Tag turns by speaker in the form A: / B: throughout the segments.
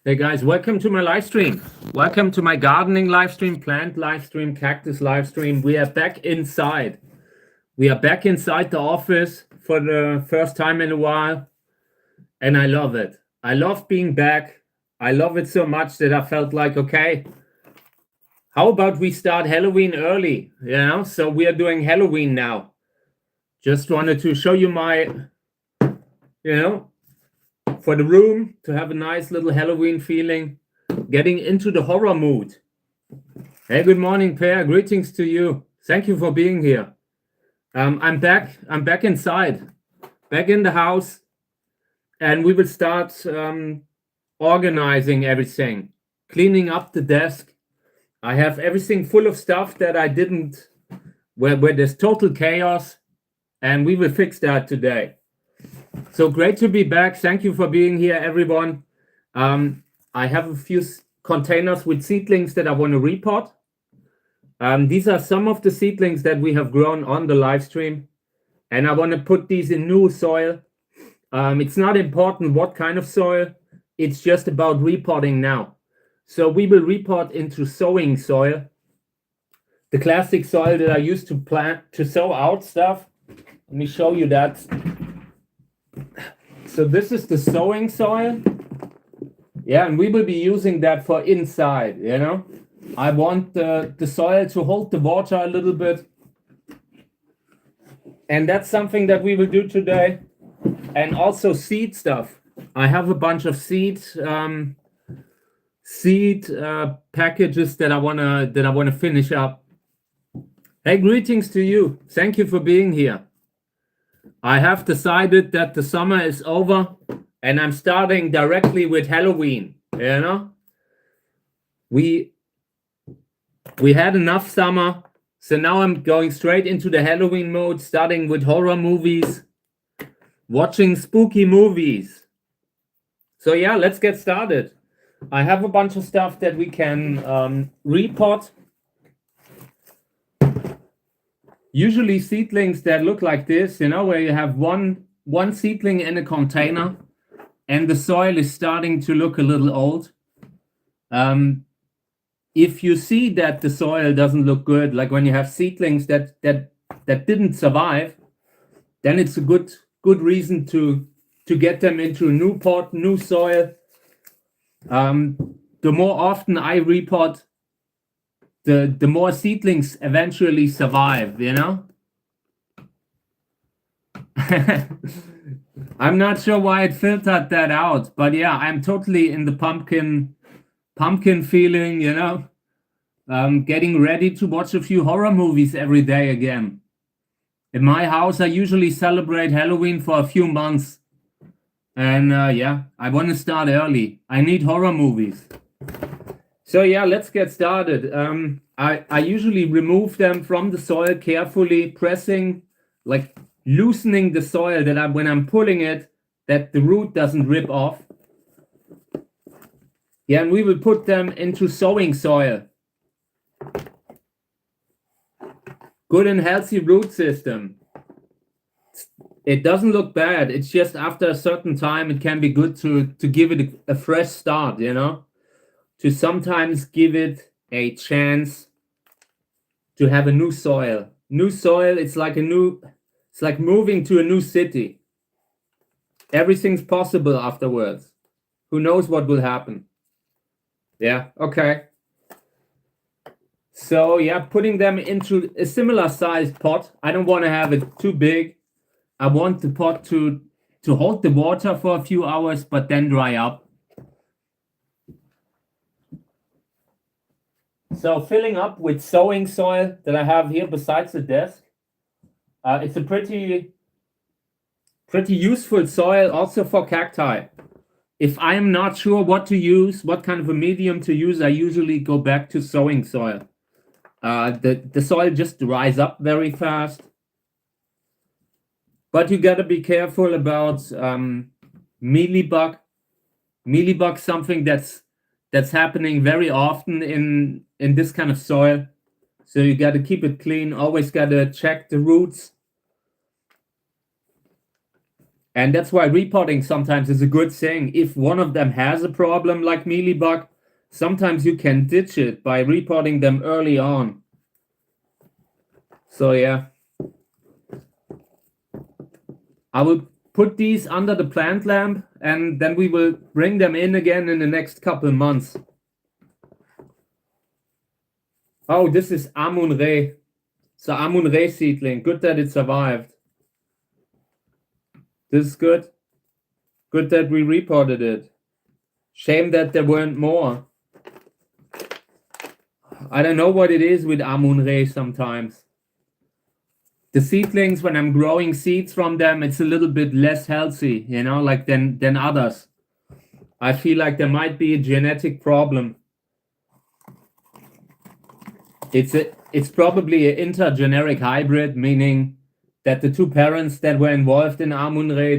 A: Hey guys, welcome to my live stream. Welcome to my gardening live stream, plant live stream, cactus live stream. We are back inside. We are back inside the office for the first time in a while, and I love it. I love being back. I love it so much that I felt like, okay, how about we start Halloween early? So we are doing Halloween now. Just wanted to show you my, for the room to have a nice little Halloween feeling, getting into the horror mood. Hey, good morning, Per. Greetings to you. Thank you for being here. I'm back. I'm back inside, back in the house, and we will start organizing everything, cleaning up the desk. I have everything full of stuff that I didn't, where there's total chaos, and we will fix that today. So great to be back. Thank you for being here, everyone. I have a few containers with seedlings that I want to repot. These are some of the seedlings that we have grown on the live stream, and I want to put these in new soil. It's not important what kind of soil, it's just about repotting now. So we will repot into sowing soil, the classic soil that I used to plant to sow out stuff. Let me show you that. So this is the sowing soil. Yeah, and we will be using that for inside, I want the soil to hold the water a little bit. And that's something that we will do today. And also seed stuff. I have a bunch of seed packages that I wanna finish up. Hey, greetings to you. Thank you for being here. I have decided that the summer is over and I'm starting directly with Halloween, We had enough summer, so now I'm going straight into the Halloween mode, starting with horror movies, watching spooky movies. So yeah, let's get started. I have a bunch of stuff that we can repot. Usually seedlings that look like this, where you have one seedling in a container and the soil is starting to look a little old. If you see that the soil doesn't look good, like when you have seedlings that didn't survive, then it's a good reason to get them into a new pot, new soil. The more often I repot, the more seedlings eventually survive, I'm not sure why it filtered that out, but yeah, I'm totally in the pumpkin feeling, getting ready to watch a few horror movies every day again. In my house, I usually celebrate Halloween for a few months. And yeah, I want to start early. I need horror movies. So yeah, let's get started. I usually remove them from the soil carefully, pressing, like loosening the soil that when I'm pulling it, that the root doesn't rip off. Yeah, and we will put them into sowing soil. Good and healthy root system. It doesn't look bad. It's just after a certain time, it can be good to give it a fresh start, to sometimes give it a chance to have a new soil. New soil, it's like moving to a new city. Everything's possible afterwards. Who knows what will happen? Yeah, okay. So yeah, putting them into a similar sized pot. I don't want to have it too big. I want the pot to hold the water for a few hours, but then dry up. So filling up with sowing soil that I have here besides the desk. It's a pretty useful soil also for cacti. If I am not sure what to use, what kind of a medium to use, I usually go back to sowing soil. The soil just dries up very fast. But you gotta be careful about mealybug. Mealybug, something that's happening very often in this kind of soil. So you gotta keep it clean. Always gotta check the roots. And that's why repotting sometimes is a good thing. If one of them has a problem like mealybug, sometimes you can ditch it by repotting them early on. So yeah, I will put these under the plant lamp, and then we will bring them in again in the next couple months. Oh, this is Amun-Re. So Amun-Re seedling. Good that it survived. This is good. Good that we reported it. Shame that there weren't more. I don't know what it is with Amun-Re sometimes. The seedlings, when I'm growing seeds from them, it's a little bit less healthy, you know, like than others. I feel like there might be a genetic problem. It's probably an intergeneric hybrid, meaning that the two parents that were involved in Amun-Re,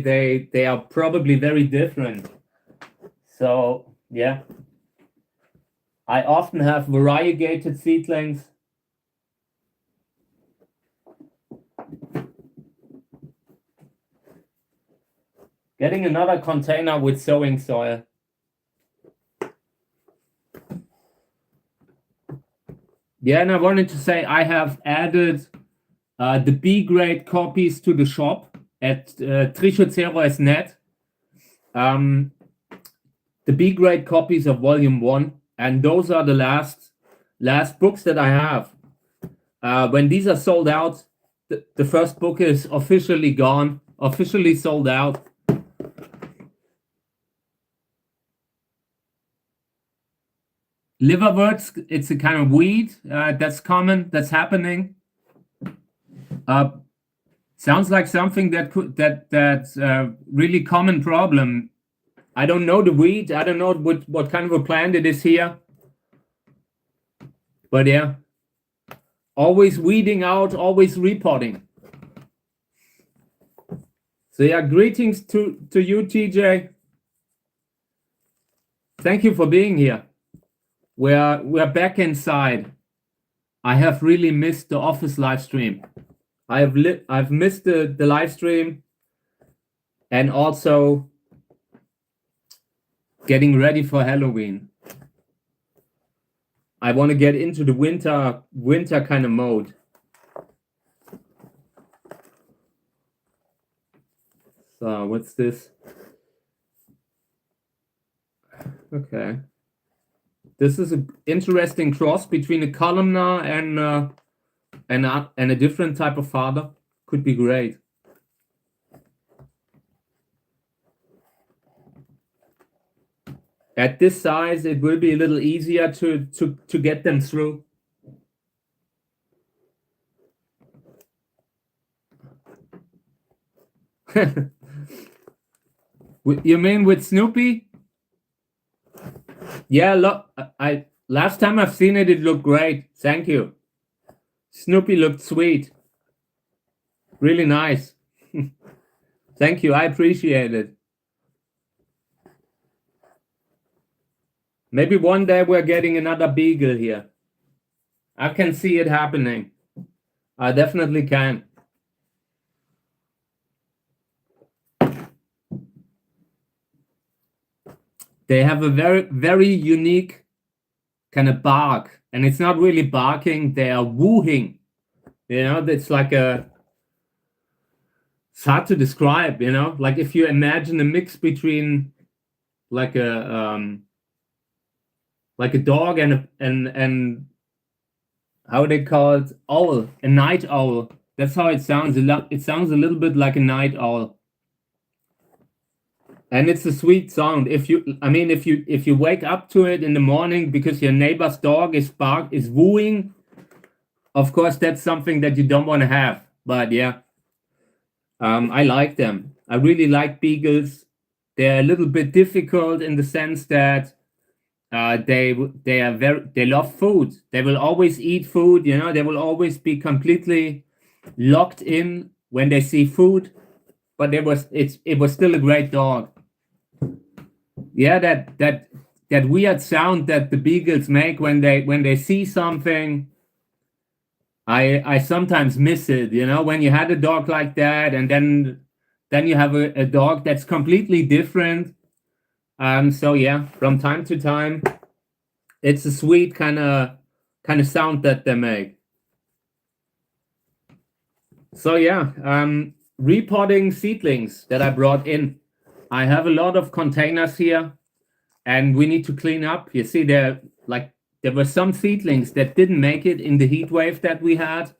A: they are probably very different. So yeah, I often have variegated seedlings. Getting another container with sowing soil. Yeah, and I wanted to say I have added the B grade copies to the shop at trichoceros.net. The B grade copies of volume 1, and those are the last books that I have. When these are sold out, the first book is officially gone, officially sold out. Liverworts, it's a kind of weed that's common, that's happening. Sounds like something that's a really common problem. I don't know the weed. I don't know what kind of a plant it is here. But yeah, always weeding out, always repotting. So yeah, greetings to you, TJ. Thank you for being here. We're back inside. I have really missed the office live stream. I've missed the live stream, and also getting ready for Halloween. I want to get into the winter kind of mode. So what's this? Okay. This is an interesting cross between a columnar and a different type of father. Could be great. At this size, it will be a little easier to get them through. You mean with Snoopy? Yeah, look, last time I've seen it, it looked great. Thank you. Snoopy looked sweet. Really nice. Thank you. I appreciate it. Maybe one day we're getting another beagle here. I can see it happening. I definitely can. They have a very, very unique kind of bark, and it's not really barking, they are wooing. You know, it's like it's hard to describe, you know, like if you imagine a mix between like a dog and how they call it, owl, a night owl. That's how it sounds. It sounds a little bit like a night owl. And it's a sweet sound. If you wake up to it in the morning because your neighbor's dog is wooing, of course that's something that you don't want to have. But yeah, I like them. I really like beagles. They're a little bit difficult in the sense that they love food. They will always eat food. You know, they will always be completely locked in when they see food. But it was still a great dog. Yeah, that weird sound that the beagles make when they see something. I sometimes miss it, you know, when you had a dog like that, and then then you have a dog that's completely different. So yeah, from time to time, it's a sweet kind of sound that they make. So yeah, repotting seedlings that I brought in. I have a lot of containers here, and we need to clean up. You see, there were some seedlings that didn't make it in the heat wave that we had.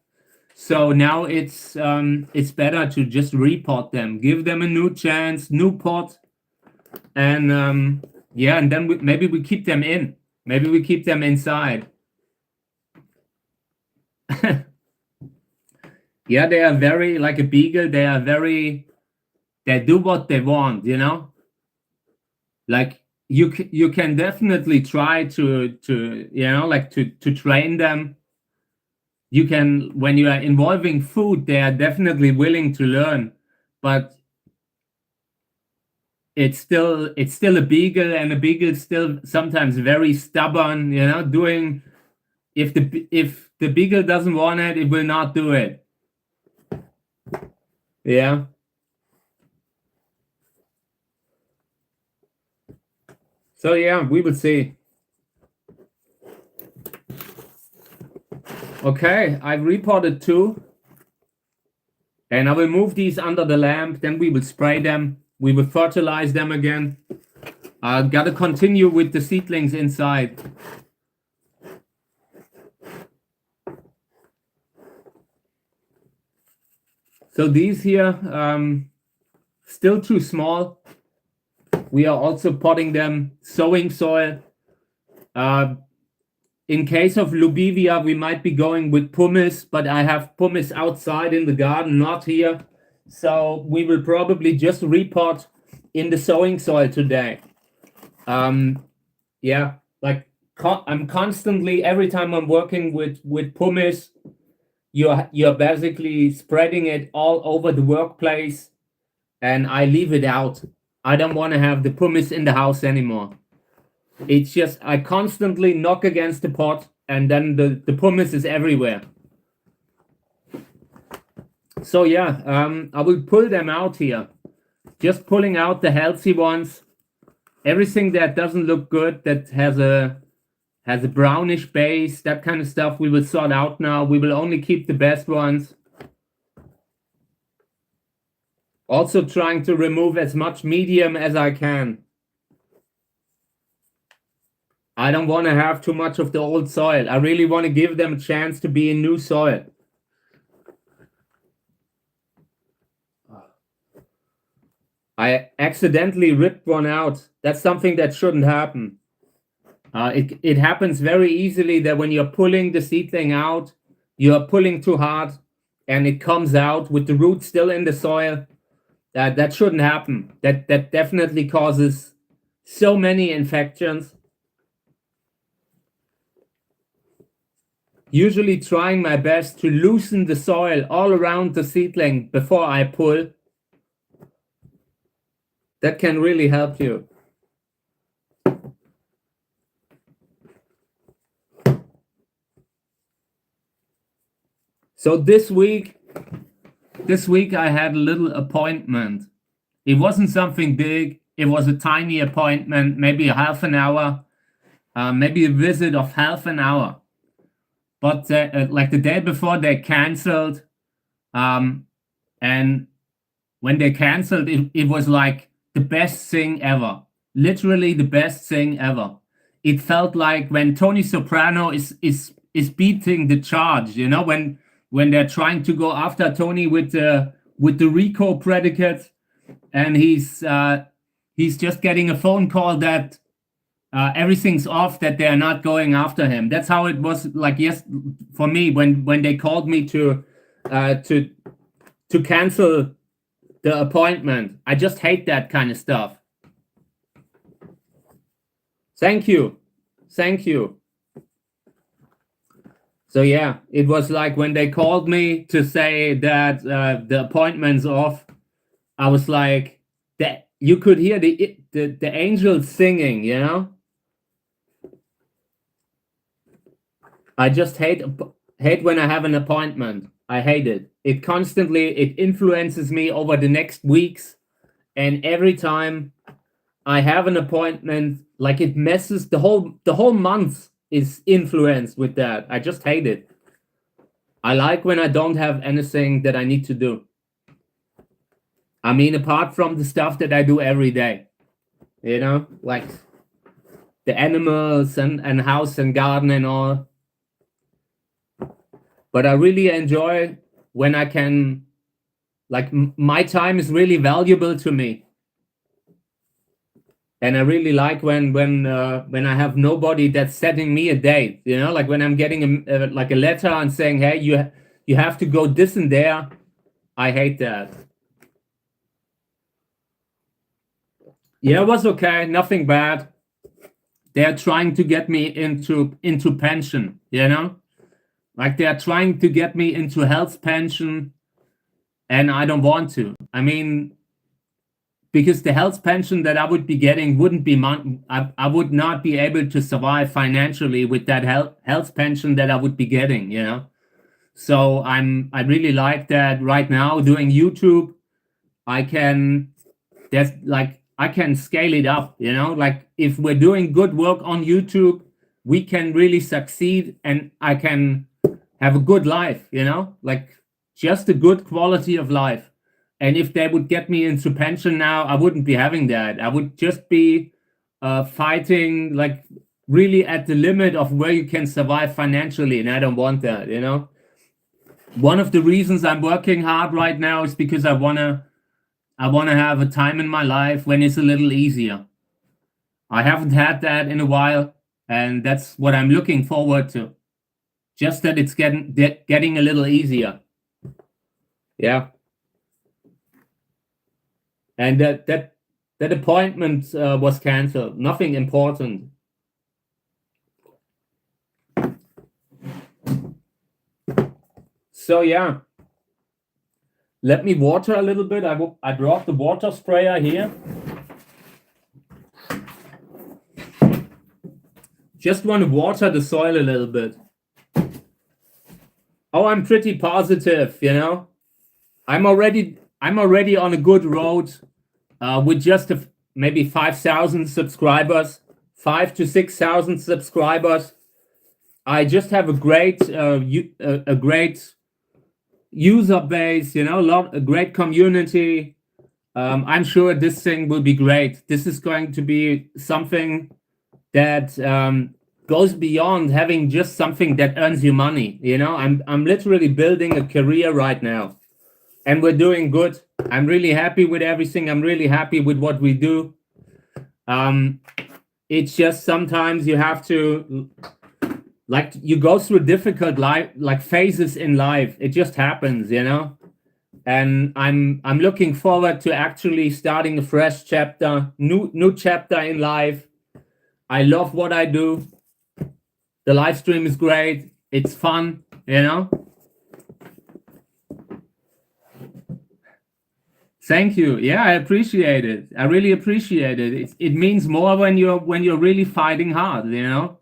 A: So now it's better to just repot them, give them a new chance, new pot, and yeah, and then maybe we keep them in. Maybe we keep them inside. Yeah, they are very like a beagle. They do what they want, you know. Like you can definitely try to you know, like to train them. You can, when you are involving food, they are definitely willing to learn, but it's still a beagle, and a beagle is still sometimes very stubborn, you know, doing, if the beagle doesn't want it, it will not do it. Yeah. So yeah, we will see. Okay, I've repotted 2. And I will move these under the lamp, then we will spray them. We will fertilize them again. Gotta continue with the seedlings inside. So these here, still too small. We are also potting them, sowing soil. In case of Lubivia, we might be going with pumice, but I have pumice outside in the garden, not here. So we will probably just repot in the sowing soil today. Yeah, like I'm constantly, every time I'm working with pumice, you're basically spreading it all over the workplace, and I leave it out. I don't want to have the pumice in the house anymore. It's just, I constantly knock against the pot, and then the pumice is everywhere. So yeah, I will pull them out here. Just pulling out the healthy ones. Everything that doesn't look good, that has a brownish base, that kind of stuff, we will sort out now. We will only keep the best ones. Also trying to remove as much medium as I can. I don't want to have too much of the old soil. I really want to give them a chance to be in new soil. I accidentally ripped one out. That's something that shouldn't happen. It happens very easily that when you're pulling the seedling out, you're pulling too hard, and it comes out with the roots still in the soil. That shouldn't happen. That definitely causes so many infections. Usually trying my best to loosen the soil all around the seedling before I pull. That can really help you. So this week I had a little appointment. It wasn't something big. It was a tiny appointment, maybe a half an hour, maybe a visit of half an hour. But like the day before, they canceled. And when they canceled, it was like the best thing ever. Literally the best thing ever. It felt like when Tony Soprano is beating the charge, you know, when they're trying to go after Tony with the RICO predicate, and he's just getting a phone call that everything's off, that they're not going after him. That's how it was like for me when they called me to cancel the appointment. I just hate that kind of stuff. Thank you. So yeah, it was like when they called me to say that the appointment's off, I was like, that you could hear the angels singing, you know. I just hate when I have an appointment. I hate it. It influences me over the next weeks, and every time I have an appointment, like it messes the whole month is influenced with that. I just hate it. I like when I don't have anything that I need to do. I mean, apart from the stuff that I do every day, you know, like the animals and house and garden and all. But I really enjoy when I can, like my time is really valuable to me. And I really like when I have nobody that's setting me a date, you know, like when I'm getting like a letter and saying, hey, you have to go this and there. I hate that. Yeah, it was okay, nothing bad. They're trying to get me into pension, you know, like they're trying to get me into health pension, and I don't want to. I mean, because the health pension that I would be getting wouldn't be I would not be able to survive financially with that health pension that I would be getting, you know. So I really like that right now doing YouTube. I can scale it up, you know, like if we're doing good work on YouTube, we can really succeed, and I can have a good life, you know, like just a good quality of life. And if they would get me into pension now, I wouldn't be having that. I would just be fighting like really at the limit of where you can survive financially, and I don't want that, you know. One of the reasons I'm working hard right now is because I wanna have a time in my life when it's a little easier. I haven't had that in a while, and that's what I'm looking forward to. Just that it's getting a little easier. Yeah. And that appointment was canceled. Nothing important. So yeah, let me water a little bit. I brought the water sprayer here. Just want to water the soil a little bit. Oh, I'm pretty positive, you know. I'm already on a good road with just maybe 5,000 subscribers, 5 to 6,000 subscribers. I just have a great user base, you know, a great community. I'm sure this thing will be great. This is going to be something that goes beyond having just something that earns you money. You know, I'm literally building a career right now, and we're doing good. I'm really happy with everything. I'm really happy with what we do. It's just sometimes you have to, like, you go through difficult phases in life. It just happens, you know. And I'm looking forward to actually starting a fresh chapter, new chapter in life. I love what I do. The live stream is great. It's fun, you know. Thank you. Yeah, I appreciate it. I really appreciate it. It means more when you're really fighting hard, you know.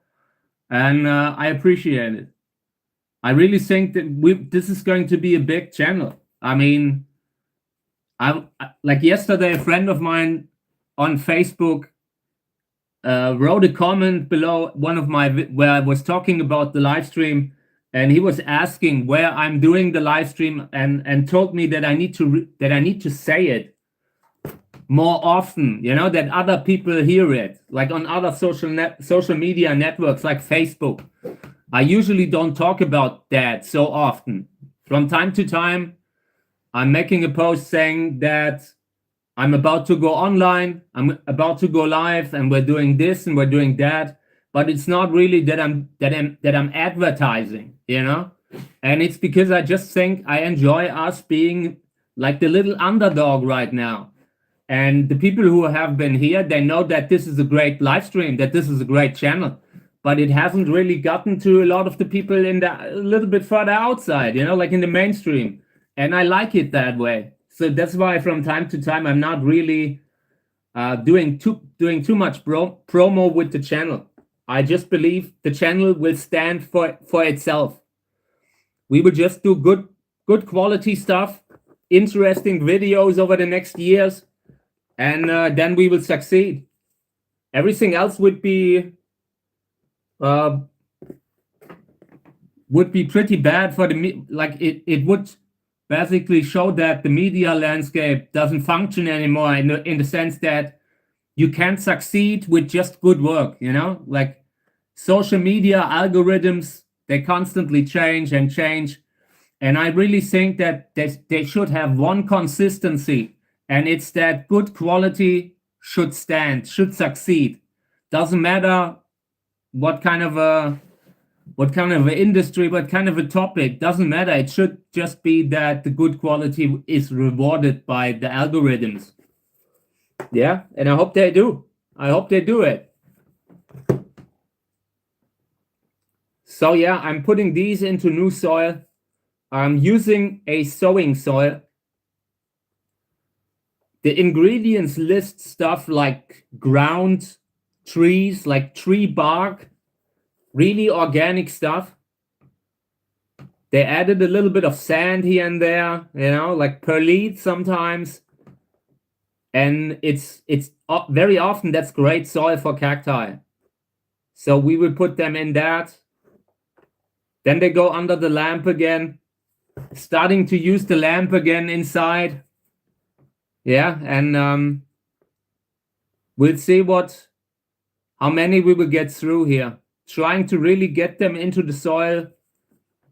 A: And I appreciate it. I really think that this is going to be a big channel. I mean, like yesterday, a friend of mine on Facebook wrote a comment below one of my where I was talking about the live stream, and he was asking where I'm doing the live stream, and told me that I need to say it more often, you know, that other people hear it, like on other social media networks like Facebook. I usually don't talk about that so often. From time to time, I'm making a post saying that I'm about to go online, I'm about to go live, and we're doing this and we're doing that. But it's not really that I'm advertising, you know. And it's because I just think I enjoy us being like the little underdog right now. And the people who have been here, they know that this is a great live stream, that this is a great channel. But it hasn't really gotten to a lot of the people a little bit further outside, you know, like in the mainstream. And I like it that way. So that's why from time to time, I'm not really doing too much promo with the channel. I just believe the channel will stand for itself. We will just do good quality stuff, interesting videos over the next years, and then we will succeed. Everything else would be pretty bad for the it would basically show that the media landscape doesn't function anymore in the sense that you can't succeed with just good work, you know? Like social media algorithms, they constantly change and change. And I really think that they should have one consistency, and it's that good quality should succeed. Doesn't matter what kind of an industry, what kind of a topic, doesn't matter. It should just be that the good quality is rewarded by the algorithms. Yeah, and I hope they do. I hope they do it. So yeah, I'm putting these into new soil. I'm using a sowing soil. The ingredients list stuff like ground trees, like tree bark, really organic stuff. They added a little bit of sand here and there, you know, like perlite sometimes. And it's very often that's great soil for cacti. So we will put them in that. Then they go under the lamp again, starting to use the lamp again inside. Yeah, and we'll see how many we will get through here. Trying to really get them into the soil,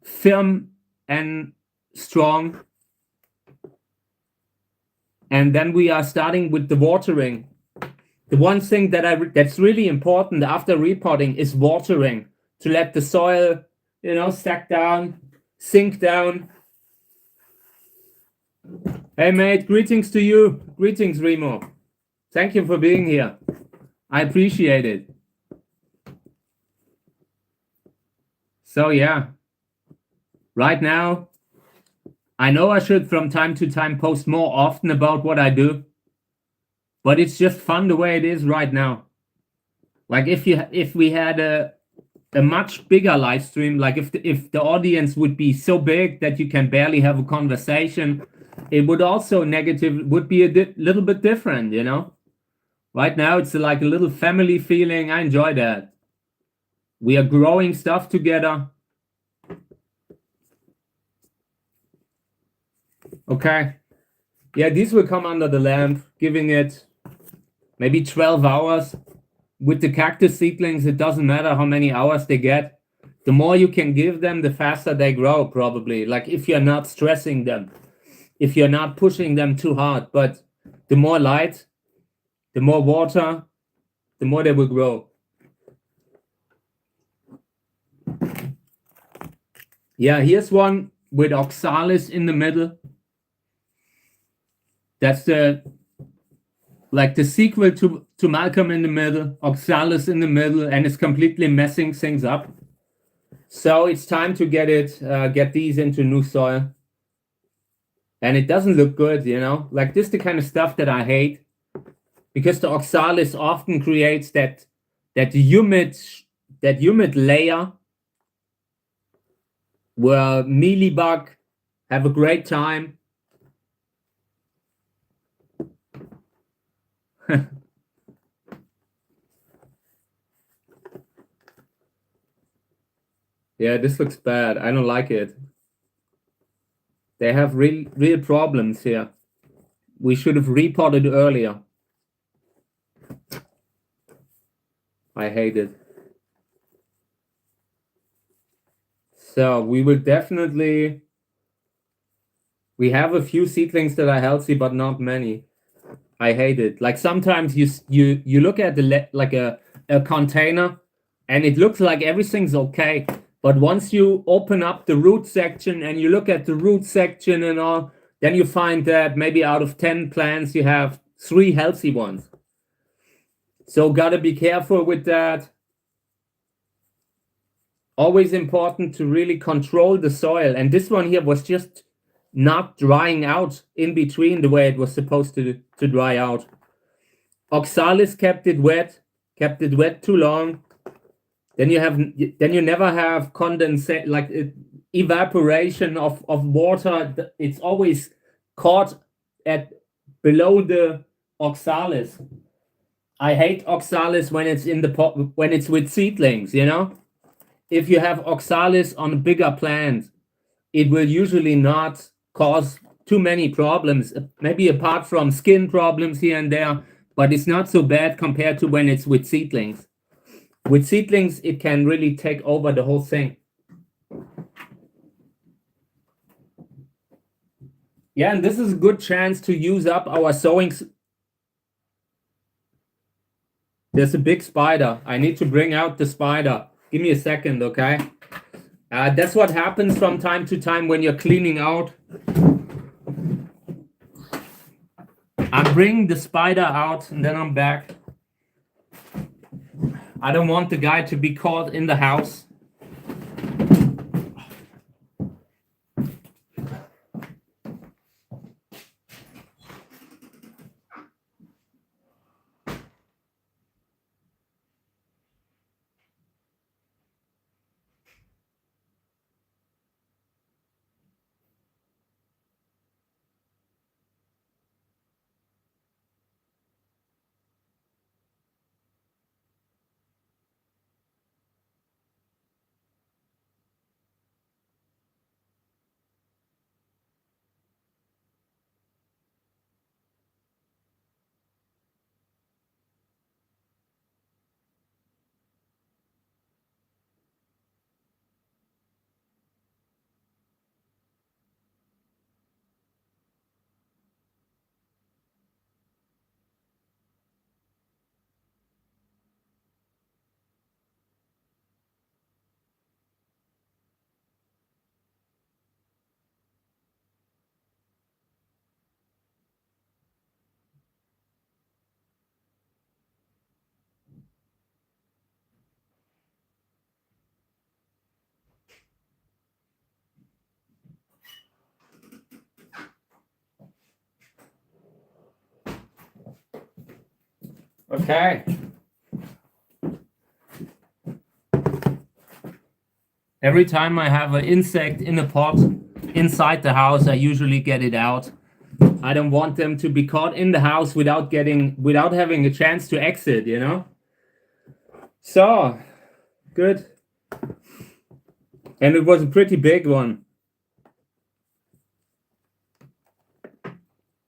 A: firm and strong. And then we are starting with the watering. The one thing that's really important after repotting is watering, to let the soil, you know, sink down. Hey mate, greetings to you. Greetings, Remo. Thank you for being here. I appreciate it. So yeah, right now, I know I should from time to time post more often about what I do, but it's just fun the way it is right now. Like if we had a much bigger live stream, like if the audience would be so big that you can barely have a conversation, it would also would be a little bit different, you know? Right now, it's like a little family feeling. I enjoy that. We are growing stuff together. Okay. Yeah, these will come under the lamp, giving it maybe 12 hours. With the cactus seedlings, it doesn't matter how many hours they get. The more you can give them, the faster they grow, probably. Like if you're not stressing them, if you're not pushing them too hard. But the more light, the more water, the more they will grow. Yeah, here's one with oxalis in the middle. That's the sequel to Malcolm in the middle, oxalis in the middle, and it's completely messing things up. So it's time to get these into new soil. And it doesn't look good, you know? Like this is the kind of stuff that I hate, because the oxalis often creates that humid layer where mealybug have a great time. Yeah, this looks bad. I don't like it. They have real problems here. We should have repotted earlier. I hate it. So we will definitely. We have a few seedlings that are healthy, but not many. I hate it. Like sometimes you look at a container, and it looks like everything's okay. But once you open up the root section and you look at the root section and all, then you find that maybe out of 10 plants, you have 3 healthy ones. So gotta be careful with that. Always important to really control the soil. And this one here was just not drying out in between the way it was supposed to dry out. Oxalis kept it wet too long. then you never have condensate, like evaporation of water. It's always caught at below the oxalis. I hate oxalis when it's in the pot, when it's with seedlings, you know. If you have oxalis on a bigger plant, it will usually not cause too many problems, maybe apart from skin problems here and there, but it's not so bad compared to when it's with seedlings. With seedlings, it can really take over the whole thing. Yeah, and this is a good chance to use up our sowing. There's a big spider. I need to bring out the spider. Give me a second, okay? That's what happens from time to time when you're cleaning out. I bring the spider out and then I'm back. I don't want the guy to be caught in the house. Okay. Every time I have an insect in a pot inside the house, I usually get it out. I don't want them to be caught in the house without having a chance to exit, you know? So, good. And it was a pretty big one.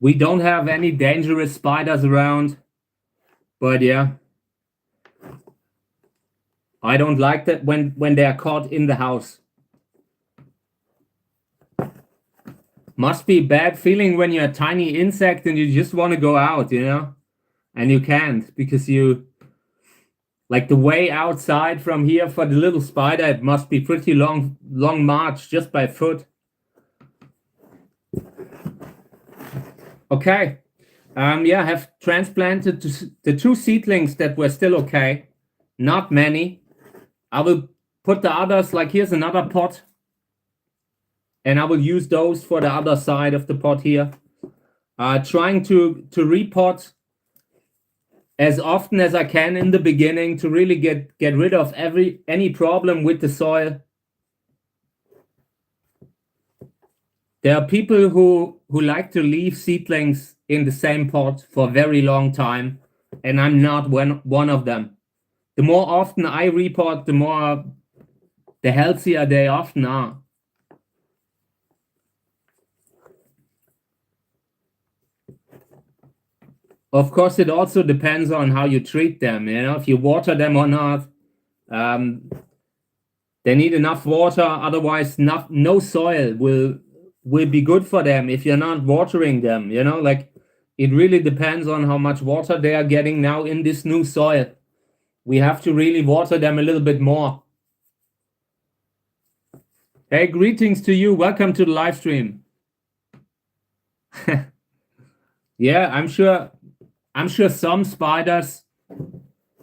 A: We don't have any dangerous spiders around, but yeah. I don't like that when they are caught in the house. Must be a bad feeling when you're a tiny insect and you just want to go out, you know? And you can't because you... Like the way outside from here for the little spider, it must be pretty long march just by foot. Okay. Yeah, I have transplanted the 2 seedlings that were still okay. Not many. I will put the others, like here's another pot. And I will use those for the other side of the pot here. Trying to repot as often as I can in the beginning to really get rid of any problem with the soil. There are people who like to leave seedlings in the same pot for a very long time, and I'm not one of them. The more often I repot, the healthier they often are. Of course, it also depends on how you treat them. You know, if you water them or not. They need enough water. Otherwise, no soil will be good for them if you're not watering them. You know, like it really depends on how much water they are getting now in this new soil. We have to really water them a little bit more. Hey, greetings to you. Welcome to the live stream. Yeah, I'm sure some spiders,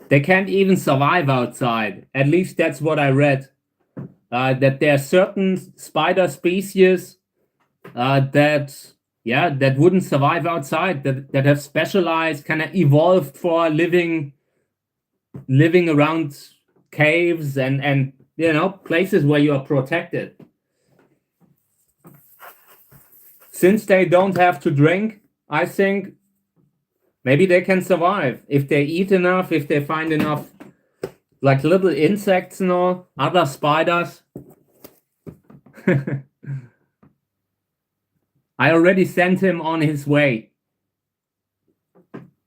A: they can't even survive outside. At least that's what I read. That there are certain spider species that wouldn't survive outside, that have specialized, kind of evolved for living around caves and you know, places where you are protected. Since they don't have to drink, I think maybe they can survive if they eat enough, if they find enough like little insects and all, other spiders. I already sent him on his way.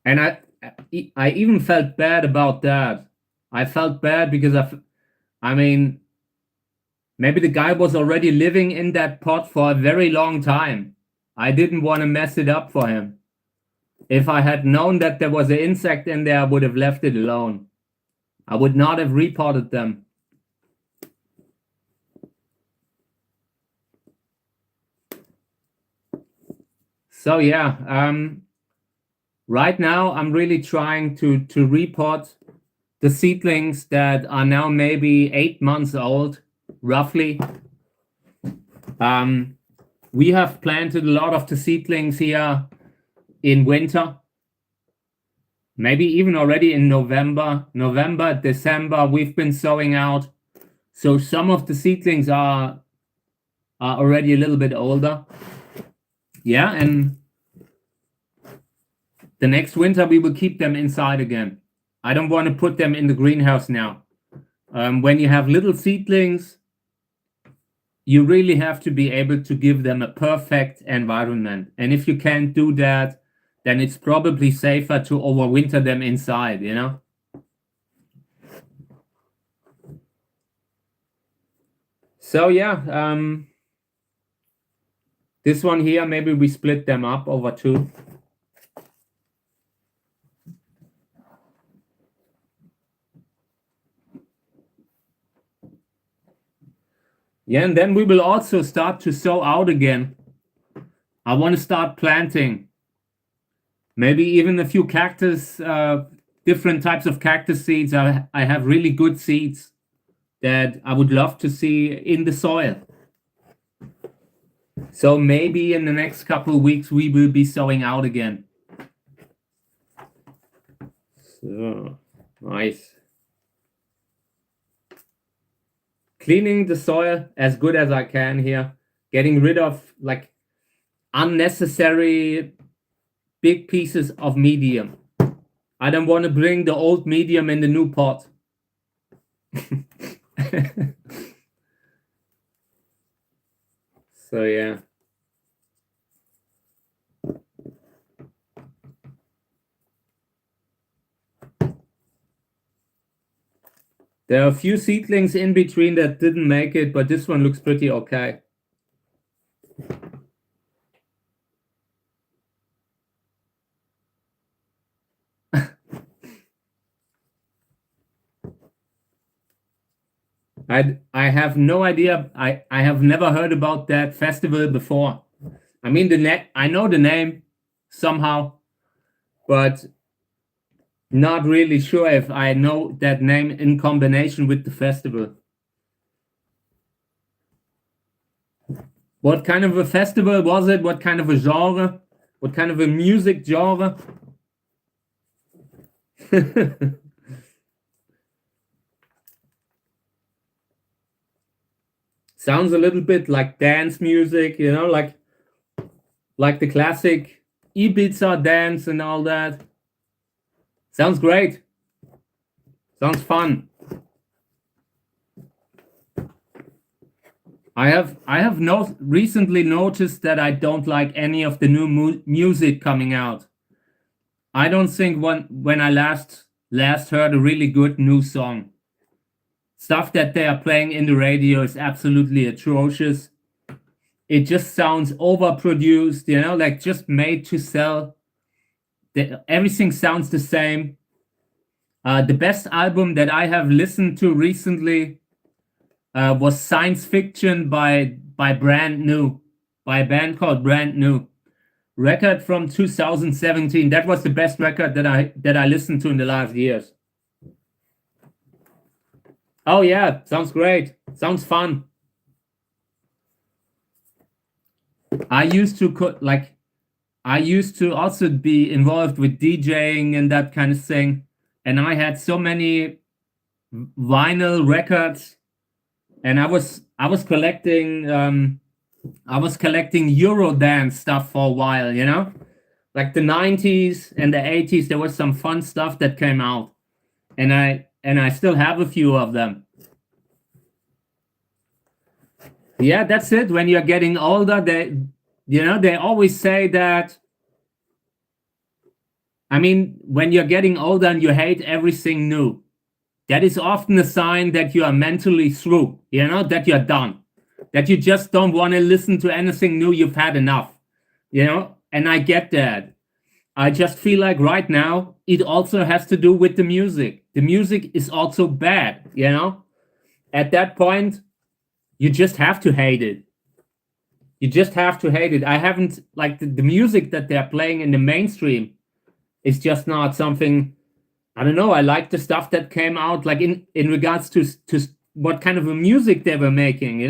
A: And I even felt bad about that. I felt bad because I mean, maybe the guy was already living in that pot for a very long time. I didn't want to mess it up for him. If I had known that there was an insect in there, I would have left it alone. I would not have reported them. So yeah, right now I'm really trying to report the seedlings that are now maybe 8 months old, roughly. We have planted a lot of the seedlings here in winter. Maybe even already in November, December, we've been sowing out. So some of the seedlings are already a little bit older. Yeah, and the next winter we will keep them inside again. I don't want to put them in the greenhouse now. When you have little seedlings, you really have to be able to give them a perfect environment. And if you can't do that, then it's probably safer to overwinter them inside, you know? So yeah, this one here, maybe we split them up over 2. Yeah, and then we will also start to sow out again. I want to start planting. Maybe even a few cactus, different types of cactus seeds. I have really good seeds that I would love to see in the soil. So maybe in the next couple of weeks, we will be sowing out again. So, nice. Cleaning the soil as good as I can here. Getting rid of like unnecessary big pieces of medium. I don't want to bring the old medium in the new pot. So yeah. There are a few seedlings in between that didn't make it, but this one looks pretty okay. I have no idea. I have never heard about that festival before. I mean, I know the name somehow, but not really sure if I know that name in combination with the festival. What kind of a festival was it? What kind of a genre? What kind of a music genre? Sounds a little bit like dance music, you know, like the classic Ibiza dance and all that. Sounds great. Sounds fun. I have recently noticed that I don't like any of the new music coming out. I don't think when I last heard a really good new song. Stuff that they are playing in the radio is absolutely atrocious. It just sounds overproduced, you know, like just made to sell. Everything sounds the same. The best album that I have listened to recently was Science Fiction by Brand New, by a band called Brand New. Record from 2017. That was the best record that I listened to in the last years. Oh yeah, sounds great. Sounds fun. I used to also be involved with DJing and that kind of thing, and I had so many vinyl records, and I was collecting Eurodance stuff for a while, you know, like the 90s and the 80s. There was some fun stuff that came out, and I still have a few of them. Yeah, that's it. When you're getting older, they always say that. I mean, when you're getting older and you hate everything new, that is often a sign that you are mentally through, that you're done, that you just don't want to listen to anything new. You've had enough, and I get that. I just feel like right now it also has to do with the music. The music is also bad, At that point, you just have to hate it. You just have to hate it. I haven't, like, the music that they're playing in the mainstream is just not something. I don't know. I like the stuff that came out, like in regards to what kind of a music they were making.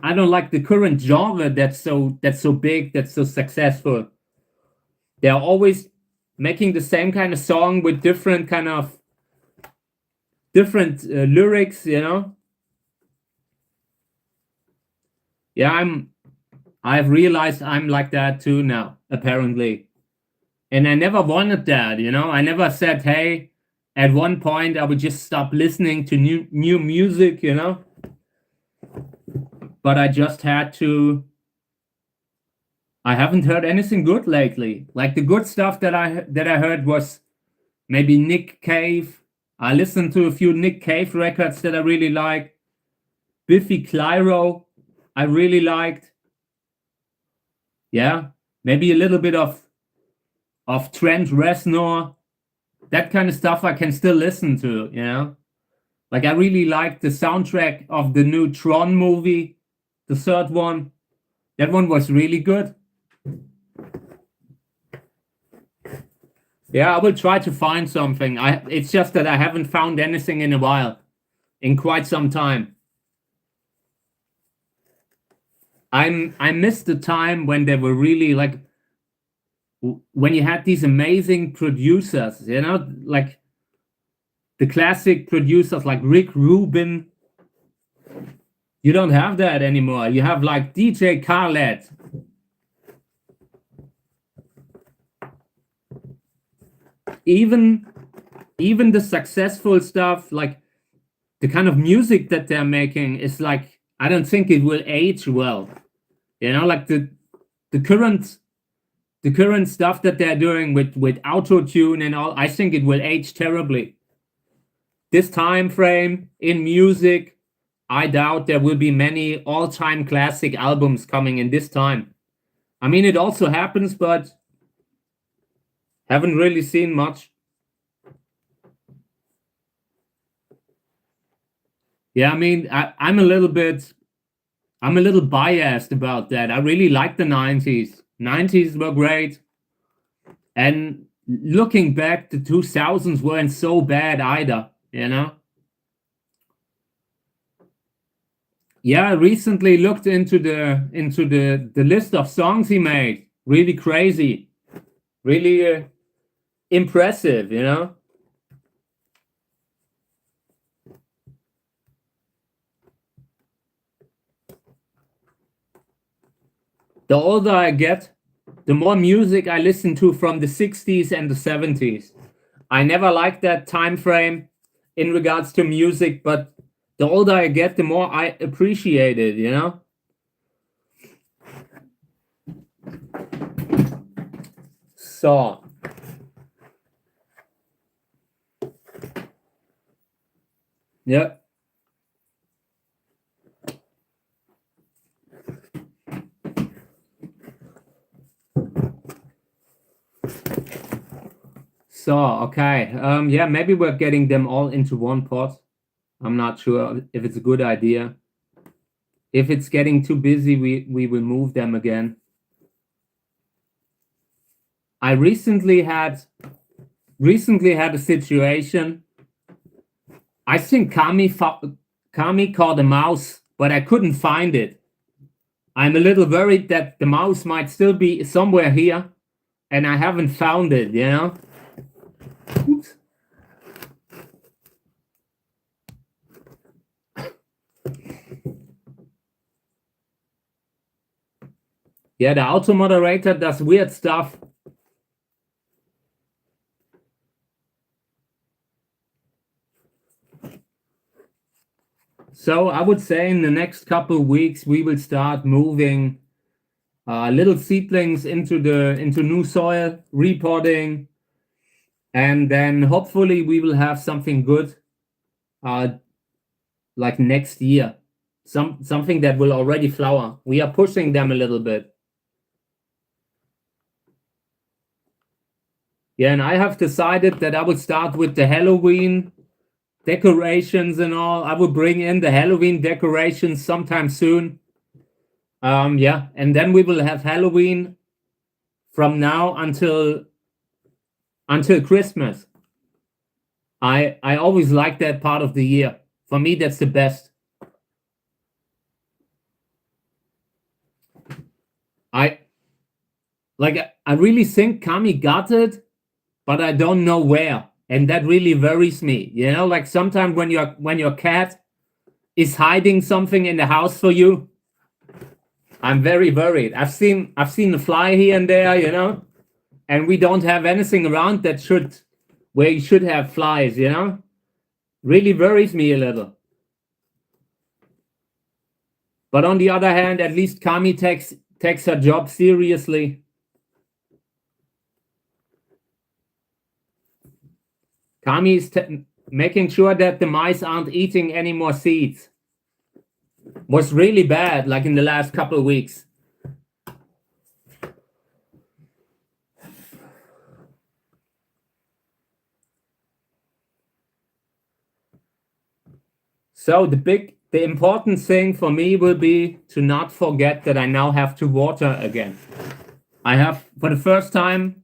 A: I don't like the current genre that's so big, that's so successful. They're always making the same kind of song with different lyrics. Yeah, I've realized I'm like that too now, apparently. And I never wanted that, I never said, hey, at one point I would just stop listening to new music, But I just had to. I haven't heard anything good lately. Like, the good stuff that I heard was maybe Nick Cave. I listened to a few Nick Cave records that I really like. Biffy Clyro, I really liked. Yeah, maybe a little bit of Trent Reznor, that kind of stuff I can still listen to, Like, I really liked the soundtrack of the new Tron movie, the third one. That one was really good. Yeah, I will try to find something. It's just that I haven't found anything in a while, in quite some time. I missed the time when they were really, like, when you had these amazing producers, like the classic producers like Rick Rubin. You don't have that anymore. You have like DJ Khaled. Even the successful stuff, like the kind of music that they're making, is like, I don't think it will age well. Like the current stuff that they're doing with auto-tune and all, I think it will age terribly. This time frame in music, I doubt there will be many all-time classic albums coming in this time. I mean, it also happens, but haven't really seen much. Yeah, I mean, I'm a little biased about that. I really like the 90s. 90s were great. And looking back, the 2000s weren't so bad either, Yeah, I recently looked into the list of songs he made. Really crazy. Really impressive, The older I get, the more music I listen to from the 60s and the 70s. I never liked that time frame in regards to music, but the older I get, the more I appreciate it, So, yeah. So, okay. Yeah, maybe we're getting them all into one pot. I'm not sure if it's a good idea. If it's getting too busy, we will move them again. I recently had a situation. I think Kami caught a mouse, but I couldn't find it. I'm a little worried that the mouse might still be somewhere here, and I haven't found it, Oops. Yeah, the auto moderator does weird stuff. So I would say in the next couple of weeks we will start moving little seedlings into new soil, repotting, and then hopefully we will have something good like next year. Something that will already flower. We are pushing them a little bit. Yeah, and I have decided that I would start with the Halloween decorations and all. I will bring in the Halloween decorations sometime soon. Yeah, and then we will have Halloween from now until Christmas. I always like that part of the year. For me, that's the best. I really think Kami got it, but I don't know where, and that really worries me. You know, like sometimes when your cat is hiding something in the house for you, I'm very worried. I've seen a fly here and there, you know, and we don't have anything around where you should have flies, you know. Really worries me a little. But on the other hand, at least Kami takes her job seriously. Kami is making sure that the mice aren't eating any more seeds. Was really bad, like in the last couple of weeks. So the important thing for me will be to not forget that I now have to water again. I have, for the first time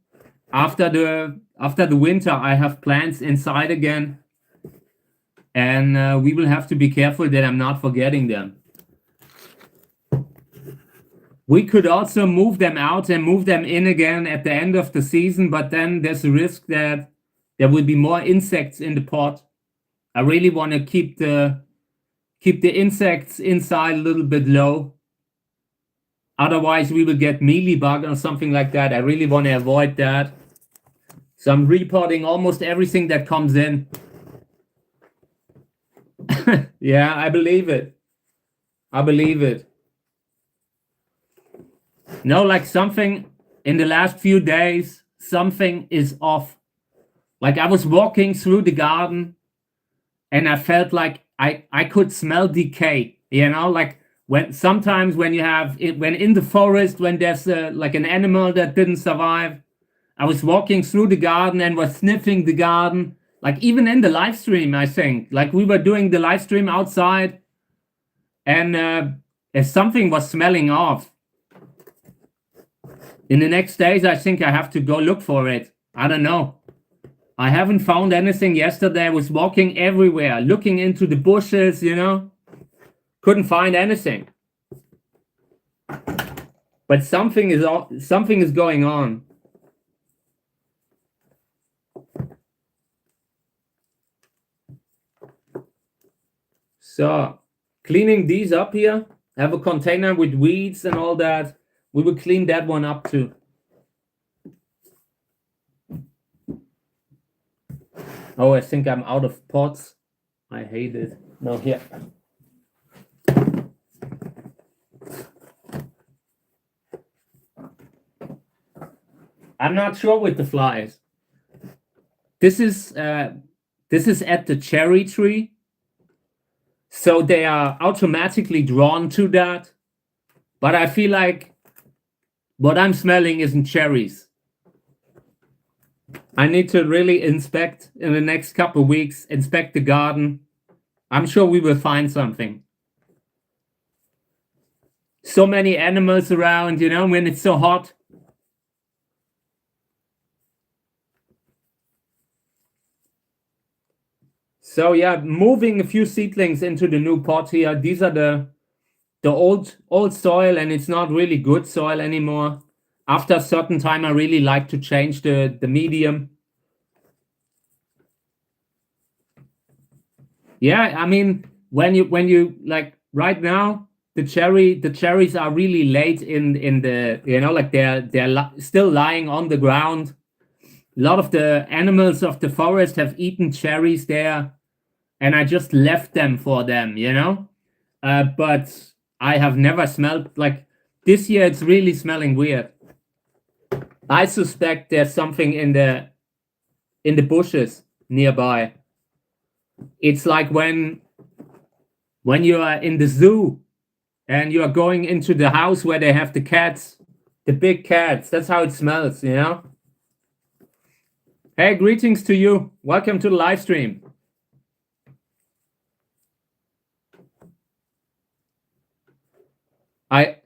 A: after the winter, I have plants inside again, and we will have to be careful that I'm not forgetting them. We could also move them out and move them in again at the end of the season, but then there's a risk that there will be more insects in the pot. I really want to keep the insects inside a little bit low. Otherwise, we will get mealybug or something like that. I really want to avoid that. So I'm repotting almost everything that comes in. Yeah, I believe it. I believe it. No, like something in the last few days, something is off. Like I was walking through the garden and I felt like I could smell decay, you know, like sometimes when in the forest, when there's like an animal that didn't survive. I was walking through the garden and was sniffing the garden, like even in the live stream, I think. Like we were doing the live stream outside and something was smelling off. In the next days, I think I have to go look for it. I don't know. I haven't found anything yesterday. I was walking everywhere, looking into the bushes, you know. Couldn't find anything. But something is going on. So, cleaning these up here. I have a container with weeds and all that. We will clean that one up too. Oh, I think I'm out of pots. I hate it. No, here. I'm not sure with the flies. This is at the cherry tree. So they are automatically drawn to that. But I feel like what I'm smelling isn't cherries. I need to really inspect in the next couple of weeks, inspect the garden. I'm sure we will find something. So many animals around, you know, when it's so hot. So yeah, moving a few seedlings into the new pot here. These are the old soil, and it's not really good soil anymore. After a certain time, I really like to change the medium. Yeah, I mean, when you like right now, the cherries are really late in the, you know, like they're still lying on the ground. A lot of the animals of the forest have eaten cherries there, and I just left them for them, you know. But I have never smelled like this year. It's really smelling weird. I suspect there's something in the bushes nearby. It's like when you are in the zoo and you are going into the house where they have the cats, the big cats. That's how it smells, you know. Hey, greetings to you. Welcome to the live stream. I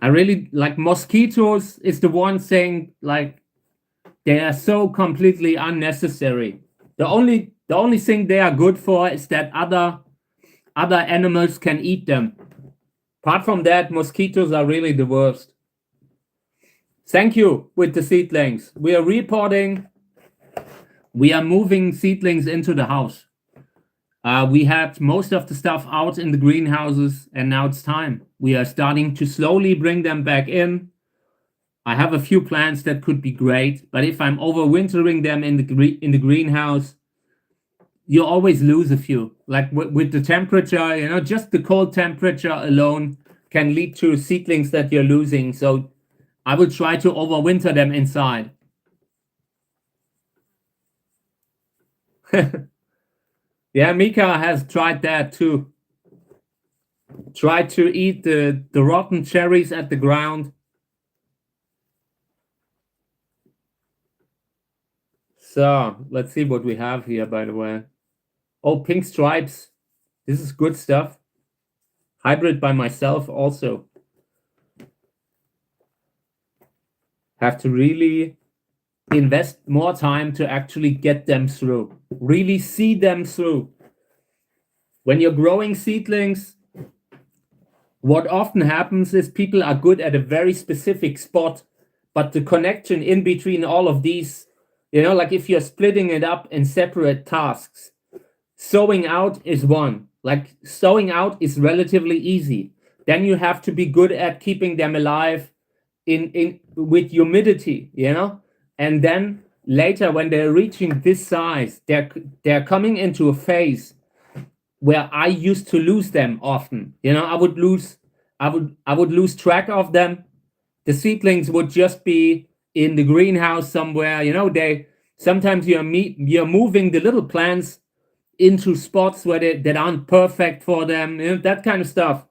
A: really like mosquitoes is the one saying like they are so completely unnecessary. The only thing they are good for is that other animals can eat them. Apart from that, mosquitoes are really the worst. Thank you with the seedlings. We are reporting. We are moving seedlings into the house. We had most of the stuff out in the greenhouses, and now it's time. We are starting to slowly bring them back in. I have a few plants that could be great, but if I'm overwintering them in the greenhouse, you always lose a few. Like with the temperature, you know, just the cold temperature alone can lead to seedlings that you're losing. So I will try to overwinter them inside. Yeah, Mika has tried that too. Tried to eat the rotten cherries at the ground. So let's see what we have here, by the way. Oh, pink stripes. This is good stuff. Hybrid by myself also. Have to really invest more time to actually get them through. Really see them through. When you're growing seedlings, what often happens is people are good at a very specific spot, but the connection in between all of these, you know, like if you're splitting it up in separate tasks, sowing out is one. Like sowing out is relatively easy. Then you have to be good at keeping them alive in with humidity, you know? And then later when they're reaching this size, they're coming into a phase where I used to lose them often. You know, I would lose track of them. The seedlings would just be in the greenhouse somewhere. You know, sometimes you're moving the little plants into spots where that aren't perfect for them, you know, that kind of stuff.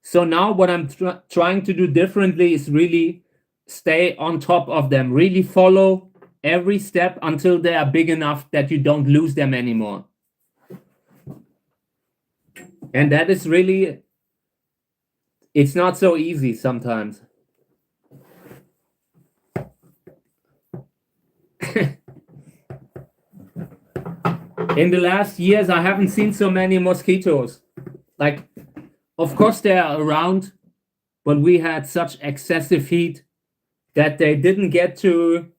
A: So now what I'm trying to do differently is really stay on top of them, really follow every step until they are big enough that you don't lose them anymore. And that is really, it's not so easy sometimes. In the last years, I haven't seen so many mosquitoes. Like, of course they are around, but we had such excessive heat that they didn't get to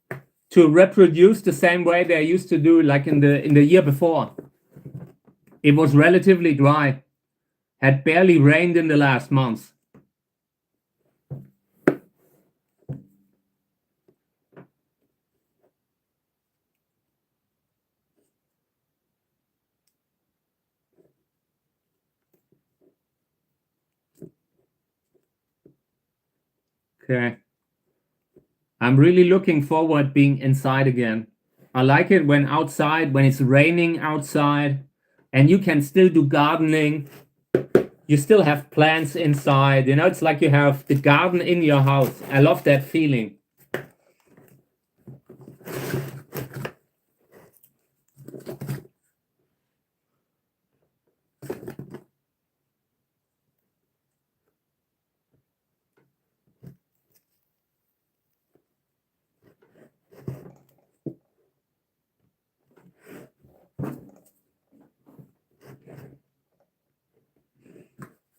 A: reproduce the same way they used to do, like in the year before. It was relatively dry. Had barely rained in the last month. Okay. I'm really looking forward being inside again. I like it when it's raining outside, and you can still do gardening. You still have plants inside. You know, it's like you have the garden in your house. I love that feeling.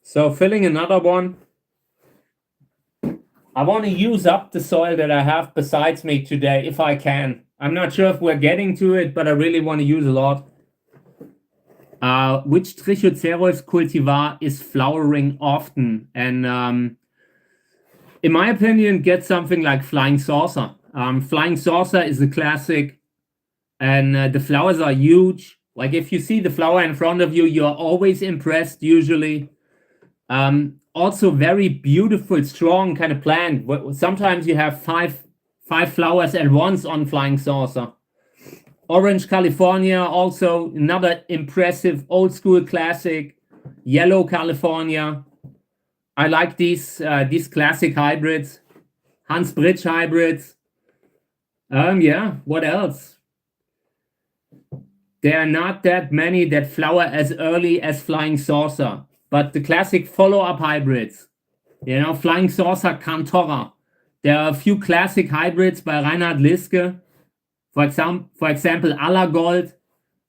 A: So filling another one. I want to use up the soil that I have besides me today, if I can. I'm not sure if we're getting to it, but I really want to use a lot. Which Trichocereus cultivar is flowering often? And in my opinion, get something like Flying Saucer. Flying Saucer is a classic, and the flowers are huge. Like if you see the flower in front of you, you're always impressed usually. Also very beautiful, strong kind of plant. Sometimes you have five flowers at once on Flying Saucer. Orange California, also another impressive old school classic. Yellow California. I like these classic hybrids. Hans Bridge hybrids. Yeah, what else? There are not that many that flower as early as Flying Saucer, but the classic follow-up hybrids, you know, Flying Saucer Cantora. There are a few classic hybrids by Reinhard Liske. For example, Allergold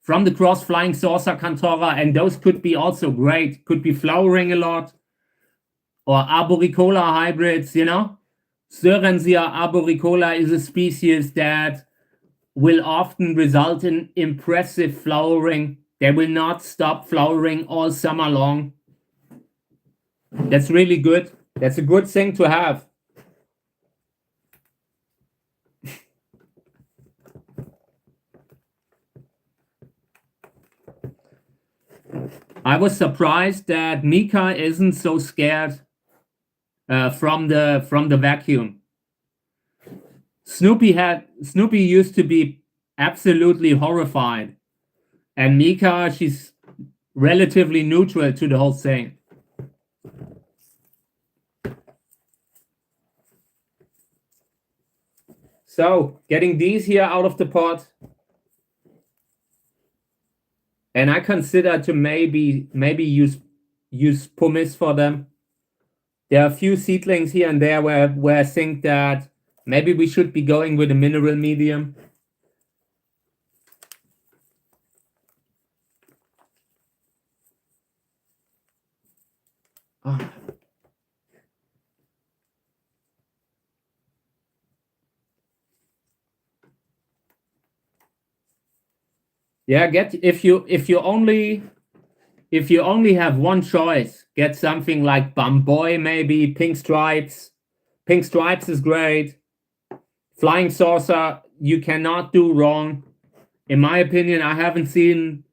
A: from the cross Flying Saucer Cantora, and those could be also great, could be flowering a lot. Or Arboricola hybrids, you know. Sörensia arboricola is a species that will often result in impressive flowering. They will not stop flowering all summer long. That's really good. That's a good thing to have. I was surprised that Mika isn't so scared from the vacuum. Snoopy used to be absolutely horrified, and Mika, she's relatively neutral to the whole thing. So getting these here out of the pot, and I consider to maybe use pumice for them. There are a few seedlings here and there where I think that maybe we should be going with a mineral medium. Oh. Yeah, if you only have one choice, get something like Bamboy, maybe Pink Stripes. Pink Stripes is great. Flying Saucer, you cannot do wrong. In my opinion, I haven't seen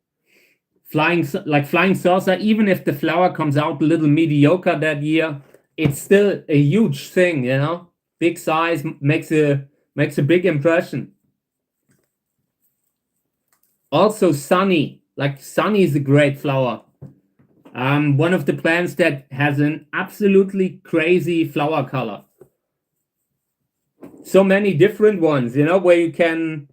A: Flying Saucer, even if the flower comes out a little mediocre that year, it's still a huge thing, you know. Big size makes a big impression. Also Sunny, like Sunny is a great flower. One of the plants that has an absolutely crazy flower color. So many different ones, you know, where you can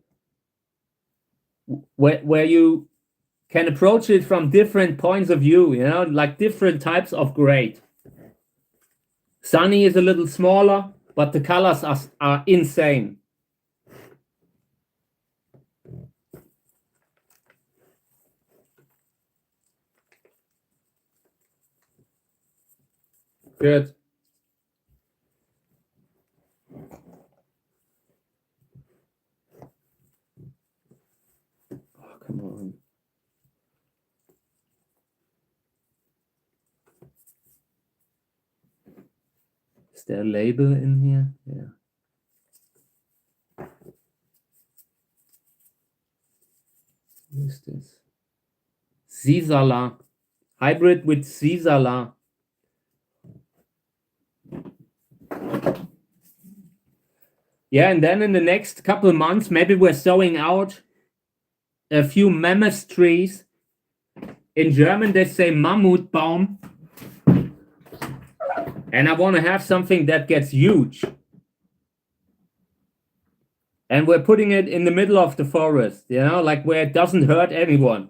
A: approach it from different points of view, you know, like different types of great. Sunny is a little smaller, but the colors are insane. Good. Oh, come on. Is there a label in here? Yeah. What is this? Zizala. Hybrid with Zizala. Yeah, and then in the next couple of months, maybe we're sowing out a few mammoth trees. In German, they say Mammutbaum. And I want to have something that gets huge. And we're putting it in the middle of the forest, you know, like where it doesn't hurt anyone.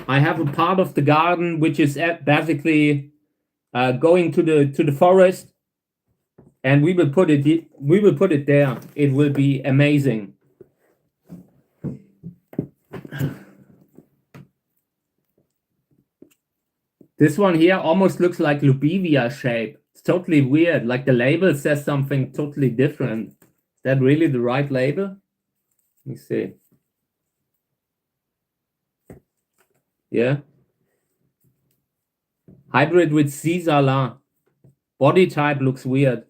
A: I have a part of the garden which is basically going to the forest, and we will put it there. It will be amazing. This one here almost looks like Lubivia shape. It's totally weird. Like the label says something totally different. Is that really the right label? Let me see. Yeah. Hybrid with Caesar. Body type looks weird.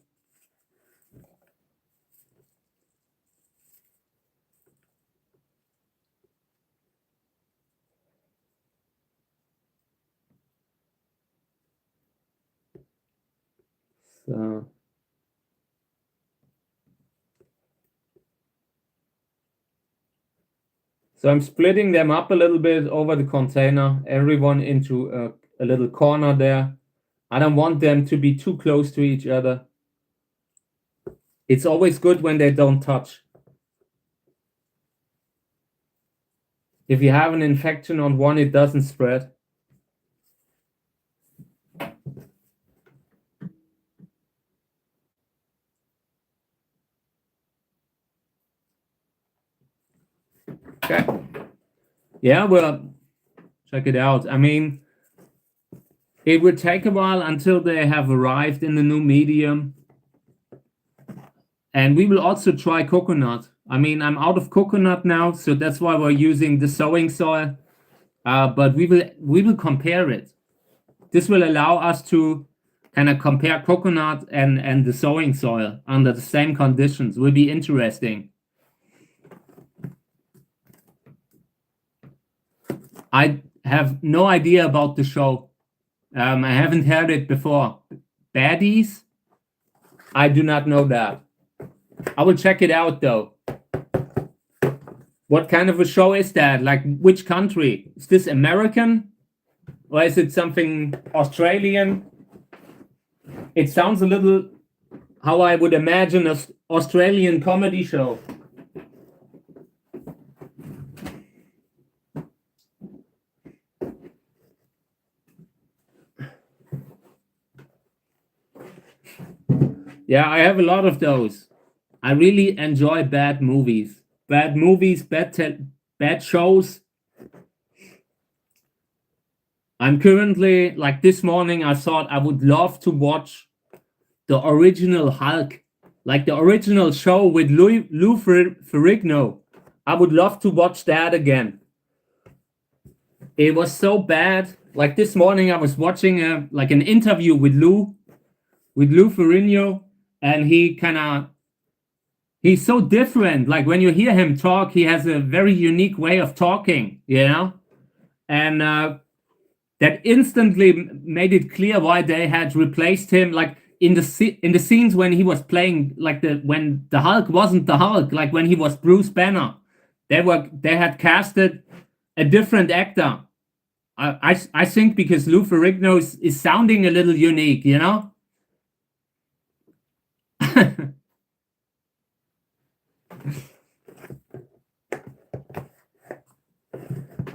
A: So I'm splitting them up a little bit over the container, everyone into a little corner there. I don't want them to be too close to each other. It's always good when they don't touch. If you have an infection on one, it doesn't spread. Okay. Yeah, well, check it out. I mean, it will take a while until they have arrived in the new medium. And we will also try coconut. I mean, I'm out of coconut now, so that's why we're using the sowing soil. But we will compare it. This will allow us to kind of compare coconut and the sowing soil under the same conditions. Will be interesting. I have no idea about the show. I haven't heard it before. Baddies? I do not know that. I will check it out though. What kind of a show is that? Like which country? Is this American? Or is it something Australian? It sounds a little how I would imagine an Australian comedy show. Yeah, I have a lot of those. I really enjoy bad movies. Bad movies, bad shows. I'm currently, like this morning, I thought I would love to watch the original Hulk, like the original show with Lou Ferrigno. I would love to watch that again. It was so bad. Like this morning, I was watching like an interview with Lou Ferrigno, and he's so different. Like when you hear him talk, he has a very unique way of talking, you know, and that instantly made it clear why they had replaced him. Like in the scenes when he was playing, like when the Hulk wasn't the Hulk, like when he was Bruce Banner, they had casted a different actor. I think because Lou Ferrigno is sounding a little unique, you know.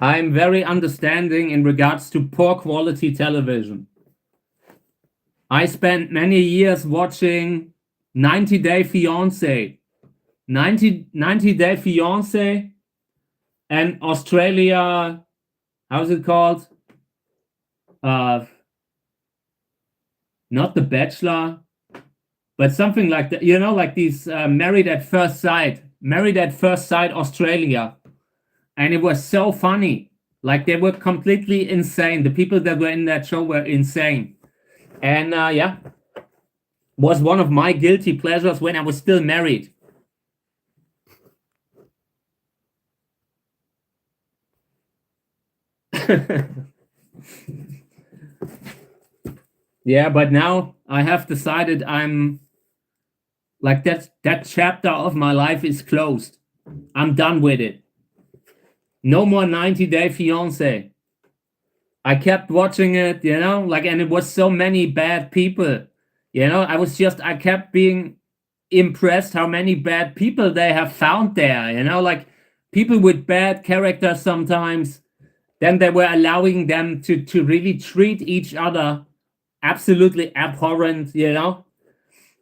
A: I'm very understanding in regards to poor quality television. I spent many years watching 90 Day Fiancé. 90 Day Fiancé and Australia, how's it called? Not The Bachelor, but something like that, you know, like these Married at First Sight Australia. And it was so funny. Like they were completely insane. The people that were in that show were insane. And yeah, was one of my guilty pleasures when I was still married. Yeah, but now I have decided I'm like that chapter of my life is closed. I'm done with it. No more 90 Day Fiancé. I kept watching it, you know, like, and it was so many bad people, you know. I kept being impressed how many bad people they have found there, you know, like people with bad characters sometimes. Then they were allowing them to really treat each other absolutely abhorrent, you know.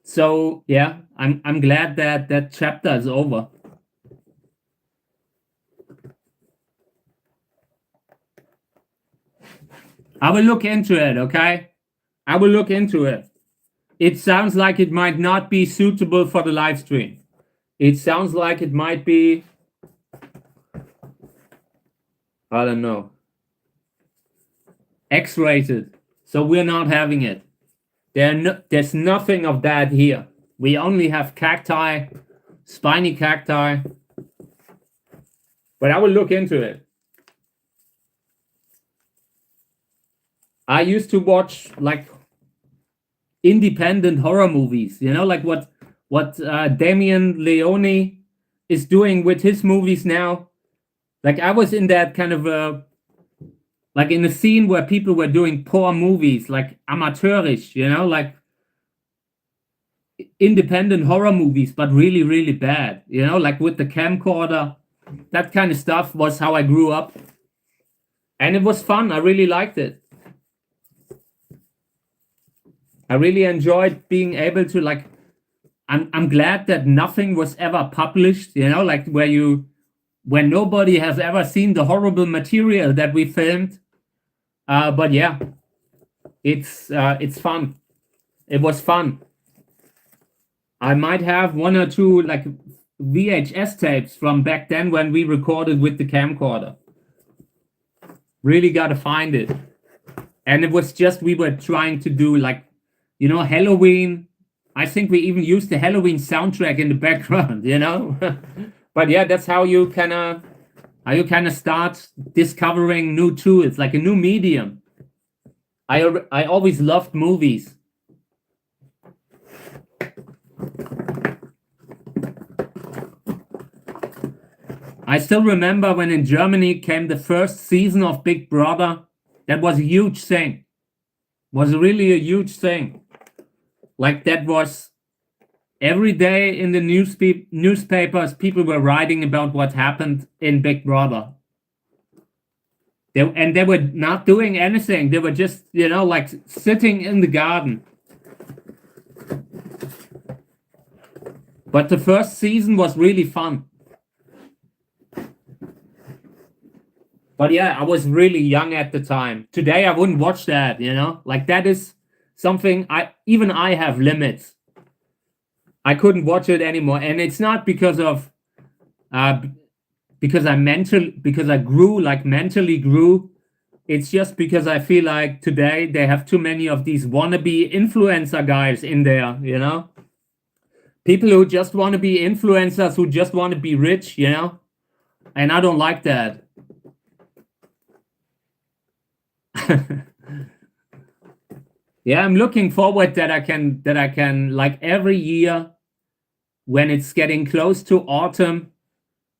A: So yeah, I'm glad that chapter is over. I will look into it, okay? I will look into it. It sounds like it might not be suitable for the live stream. It sounds like it might be, I don't know. X-rated. So we're not having it. There's nothing of that here. We only have cacti, spiny cacti. But I will look into it. I used to watch like independent horror movies, you know, like what Damien Leone is doing with his movies now. Like I was in that kind of like in a scene where people were doing poor movies, like amateurish, you know, like independent horror movies, but really, really bad, you know, like with the camcorder. That kind of stuff was how I grew up. And it was fun. I really liked it. I really enjoyed being able to like, I'm glad that nothing was ever published, you know, like when nobody has ever seen the horrible material that we filmed. But yeah, it's fun. It was fun. I might have one or two like VHS tapes from back then when we recorded with the camcorder. Really got to find it. And it was just, we were trying to do like, you know, Halloween. I think we even used the Halloween soundtrack in the background, you know. But yeah, that's how you kind of start discovering new tools, like a new medium. I always loved movies. I still remember when in Germany came the first season of Big Brother. That was a huge thing. Was really a huge thing. Like that was every day in the newspapers, people were writing about what happened in Big Brother. They were not doing anything. They were just, you know, like sitting in the garden. But the first season was really fun. But yeah, I was really young at the time. Today, I wouldn't watch that, you know? Like that is something even I have limits. I couldn't watch it anymore. And it's not because of because I grew, like mentally grew. It's just because I feel like today they have too many of these wannabe influencer guys in there, you know? People who just want to be influencers, who just want to be rich, you know? And I don't like that. Yeah, I'm looking forward that I can like every year when it's getting close to autumn,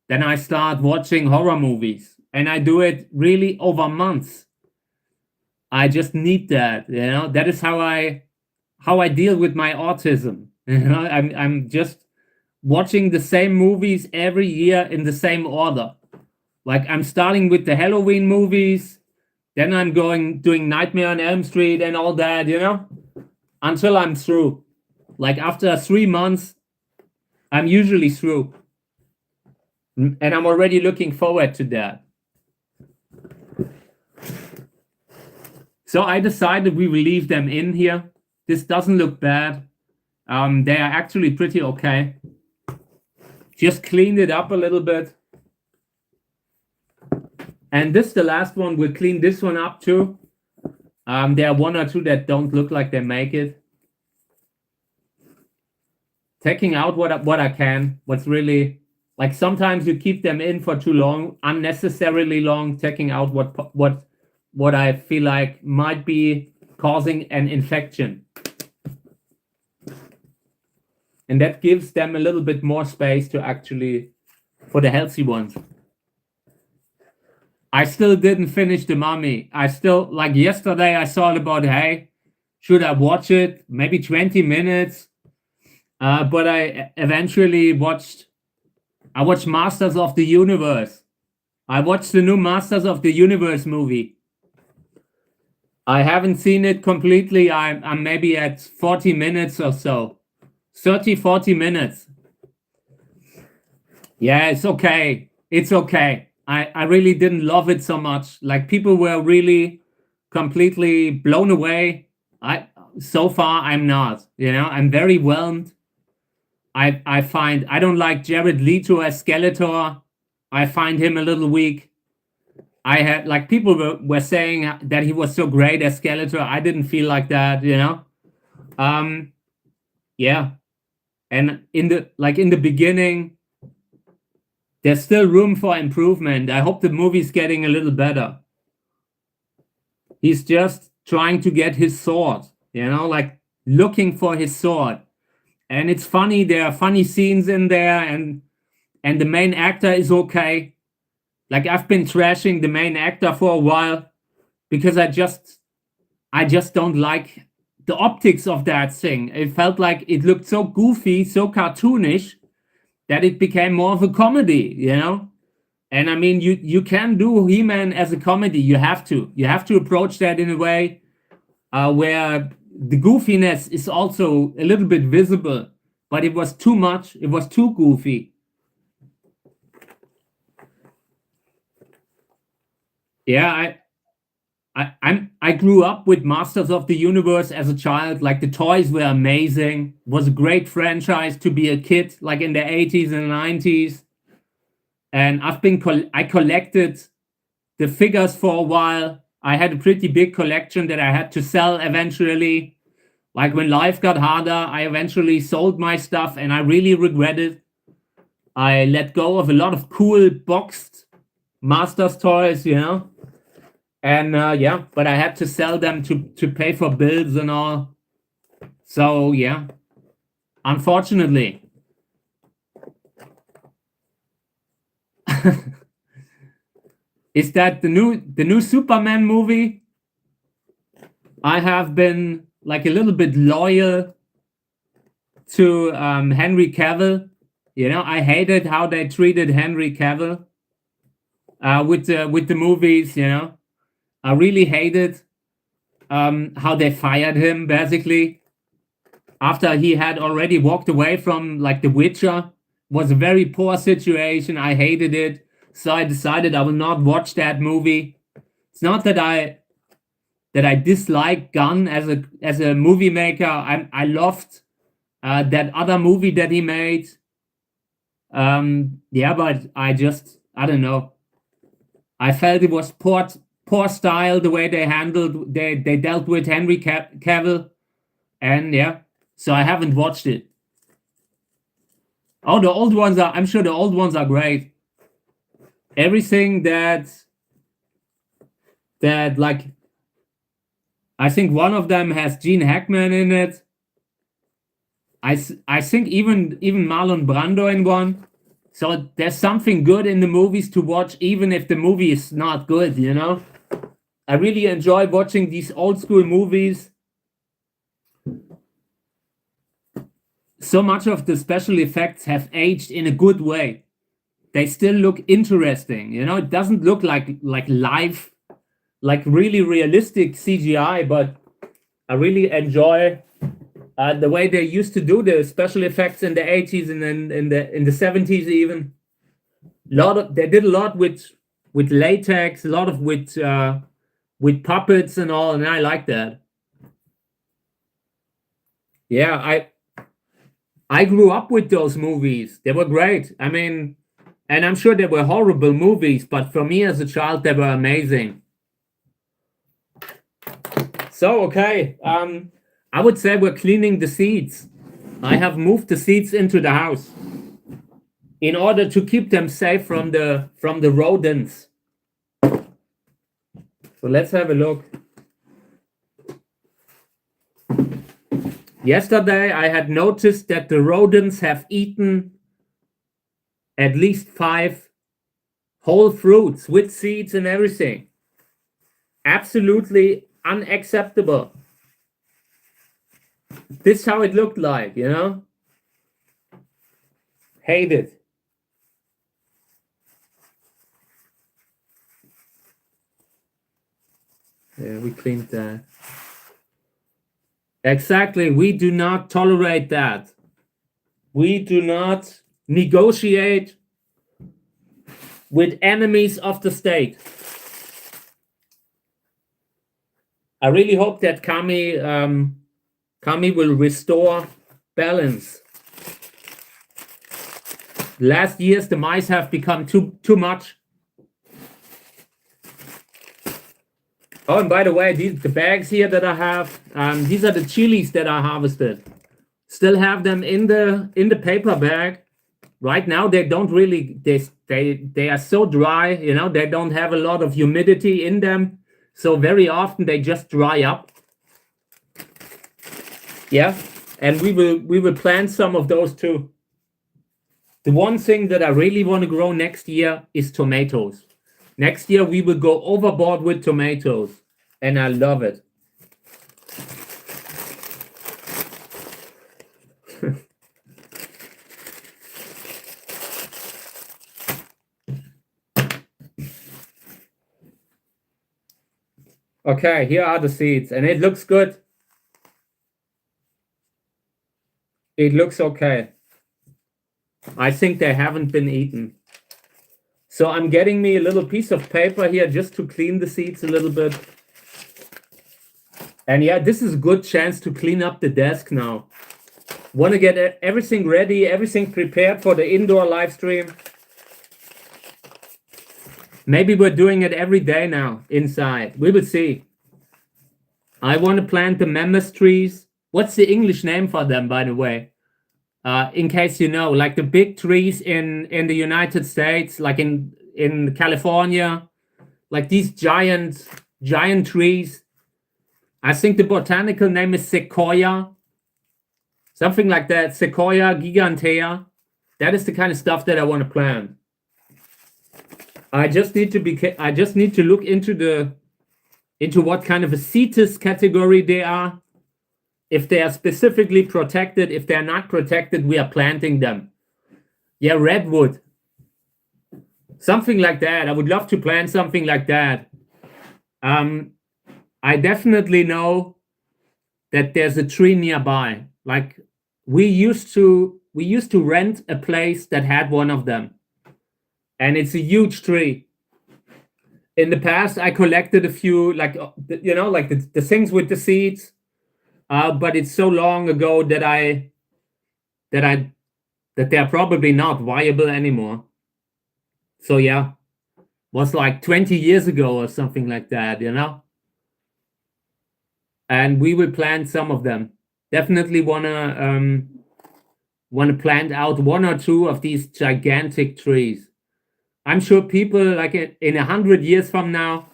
A: then I start watching horror movies, and I do it really over months. I just need that, you know. That is how I deal with my autism. You know, I'm just watching the same movies every year in the same order. Like I'm starting with the Halloween movies. Then I'm doing Nightmare on Elm Street and all that, you know, until I'm through. Like after 3 months, I'm usually through. And I'm already looking forward to that. So I decided we will leave them in here. This doesn't look bad. They are actually pretty okay. Just cleaned it up a little bit. And this, the last one, we'll clean this one up too. There are one or two that don't look like they make it. Taking out what I can. What's really, like sometimes you keep them in for too long, unnecessarily long, taking out what I feel like might be causing an infection. And that gives them a little bit more space to actually, for the healthy ones. I still didn't finish The Mummy. I still, like yesterday, I thought about, hey, should I watch it? Maybe 20 minutes. But I eventually watched Masters of the Universe. I watched the new Masters of the Universe movie. I haven't seen it completely. I'm maybe at 40 minutes or so. 30, 40 minutes. Yeah, it's okay. It's okay. I really didn't love it so much. Like people were really completely blown away. So far I'm not, you know, I'm very whelmed. I don't like Jared Leto as Skeletor. I find him a little weak. I had like people were saying that he was so great as Skeletor. I didn't feel like that, you know. Yeah, and in the beginning, there's still room for improvement. I hope the movie's getting a little better. He's just trying to get his sword, you know, like looking for his sword. And it's funny, there are funny scenes in there, and the main actor is okay. Like I've been trashing the main actor for a while because I just don't like the optics of that thing. It felt like it looked so goofy, so cartoonish that it became more of a comedy, you know? And I mean, you can do He-Man as a comedy. You have to approach that in a way where the goofiness is also a little bit visible, but it was too much. It was too goofy. Yeah, I grew up with Masters of the Universe as a child. Like the toys were amazing. It was a great franchise to be a kid, like in the 80s and 90s. And I collected the figures for a while. I had a pretty big collection that I had to sell eventually. Like when life got harder, I eventually sold my stuff, and I really regret it. I let go of a lot of cool boxed Masters toys, you know. And yeah, but I had to sell them to pay for bills and all. So yeah, unfortunately. Is that the new Superman movie? I have been like a little bit loyal to Henry Cavill. You know, I hated how they treated Henry Cavill with the movies. You know, I really hated how they fired him basically after he had already walked away from like The Witcher. Was a very poor situation. I hated it, so I decided I will not watch that movie. It's not that I dislike Gunn as a movie maker. I loved that other movie that he made. Yeah, but I don't know. I felt it was poor style the way they dealt with Henry Cavill, and yeah, so I haven't watched it. Oh, the old ones are. I'm sure the old ones are great. Everything that like, I think one of them has Gene Hackman in it. I think even Marlon Brando in one. So there's something good in the movies to watch, even if the movie is not good, you know? I really enjoy watching these old school movies. So much of the special effects have aged in a good way. They still look interesting, you know? It doesn't look like live, like really realistic CGI, but I really enjoy the way they used to do the special effects in the 80s and then in the 70s even. They did a lot with latex, a lot of with puppets and all, and I like that. Yeah, I grew up with those movies. They were great. I mean, and I'm sure they were horrible movies, but for me as a child, they were amazing. So okay, I would say we're cleaning the seats. I have moved the seats into the house in order to keep them safe from the rodents. So let's have a look. Yesterday, I had noticed that the rodents have eaten at least 5 whole fruits with seeds and everything. Absolutely unacceptable. This is how it looked like, you know? Hate it. Yeah, we cleaned that. Exactly. We do not tolerate that. We do not negotiate with enemies of the state. I really hope that Kami will restore balance. Last years, the mice have become too much. Oh, and by the way, the bags here that I have, these are the chilies that I harvested. Still have them in the paper bag. Right now, they don't really, they are so dry, you know, they don't have a lot of humidity in them. So very often they just dry up. Yeah, and we will plant some of those too. The one thing that I really want to grow next year is tomatoes. Next year we will go overboard with tomatoes, and I love it. Okay, here are the seeds, and it looks good. It looks okay. I think they haven't been eaten. So I'm getting me a little piece of paper here just to clean the seeds a little bit. And yeah, this is a good chance to clean up the desk now. Want to get everything ready, everything prepared for the indoor live stream. Maybe we're doing it every day now inside. We will see. I want to plant the mammoth trees. What's the English name for them, by the way? In case you know, like the big trees in the United States, like in California, like these giant trees. I think the botanical name is sequoia, something like that. Sequoia gigantea. That is the kind of stuff that I want to plant. I just need to look into what kind of a CITES category they are. If they are specifically protected, if they're not protected, we are planting them. Yeah, redwood. Something like that. I would love to plant something like that. I definitely know that there's a tree nearby. Like we used to rent a place that had one of them. And it's a huge tree. In the past, I collected a few, like, you know, like the things with the seeds. But it's so long ago that they're probably not viable anymore. So yeah, was like 20 years ago or something like that, you know. And we will plant some of them. Definitely wanna plant out one or two of these gigantic trees. I'm sure people like in 100 years from now,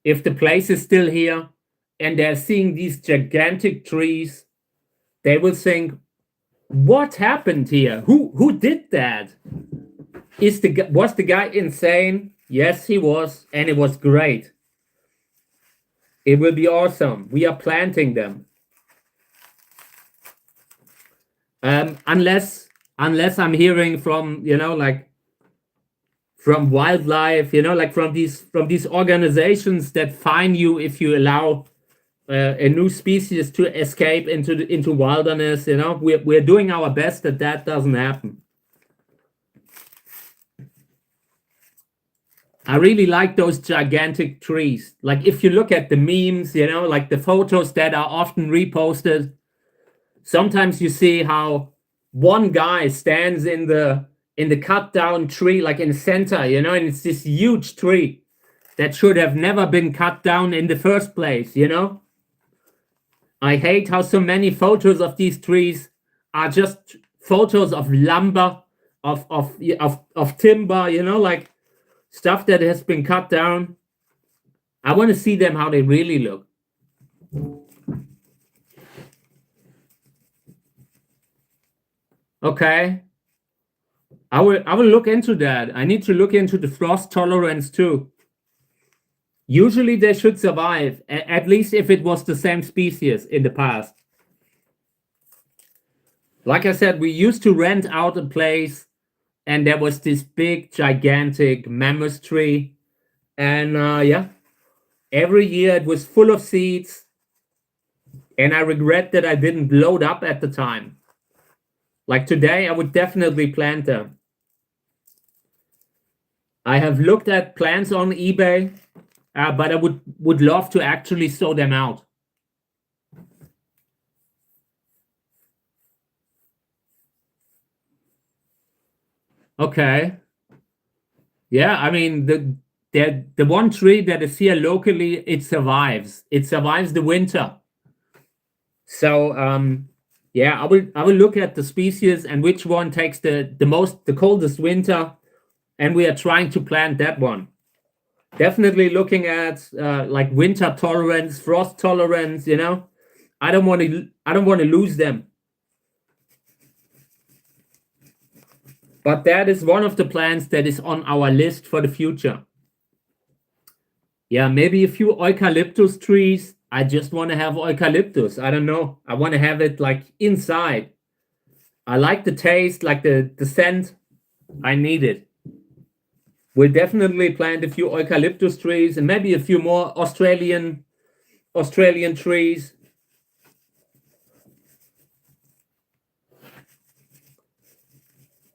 A: if the place is still here and they're seeing these gigantic trees, they will think, what happened here? Who did that? Was the guy insane? Yes, he was, and it was great. It will be awesome. We are planting them. Unless I'm hearing from, you know, like from wildlife, you know, like from these organizations that fine you if you allow a new species to escape into wilderness. You know, we're doing our best that doesn't happen. I really like those gigantic trees. Like if you look at the memes, you know, like the photos that are often reposted, sometimes you see how one guy stands in the cut down tree, like in the center, you know, and it's this huge tree that should have never been cut down in the first place, you know. I hate how so many photos of these trees are just photos of lumber, of timber, you know, like stuff that has been cut down. I want to see them how they really look. Okay. I will look into that. I need to look into the frost tolerance too. Usually they should survive, at least if it was the same species in the past. Like I said, we used to rent out a place and there was this big, gigantic mammoth tree. And yeah, every year it was full of seeds. And I regret that I didn't load up at the time. Like today, I would definitely plant them. I have looked at plants on eBay, but I would love to actually sow them out. Okay. Yeah, I mean the one tree that is here locally, it survives. It survives the winter. So yeah, I will look at the species and which one takes the coldest winter, and we are trying to plant that one. Definitely looking at like winter tolerance, frost tolerance. You know, I don't want to lose them. But that is one of the plants that is on our list for the future. Yeah, maybe a few eucalyptus trees. I just want to have eucalyptus. I don't know. I want to have it like inside. I like the taste, like the scent. I need it. We'll definitely plant a few eucalyptus trees and maybe a few more Australian trees.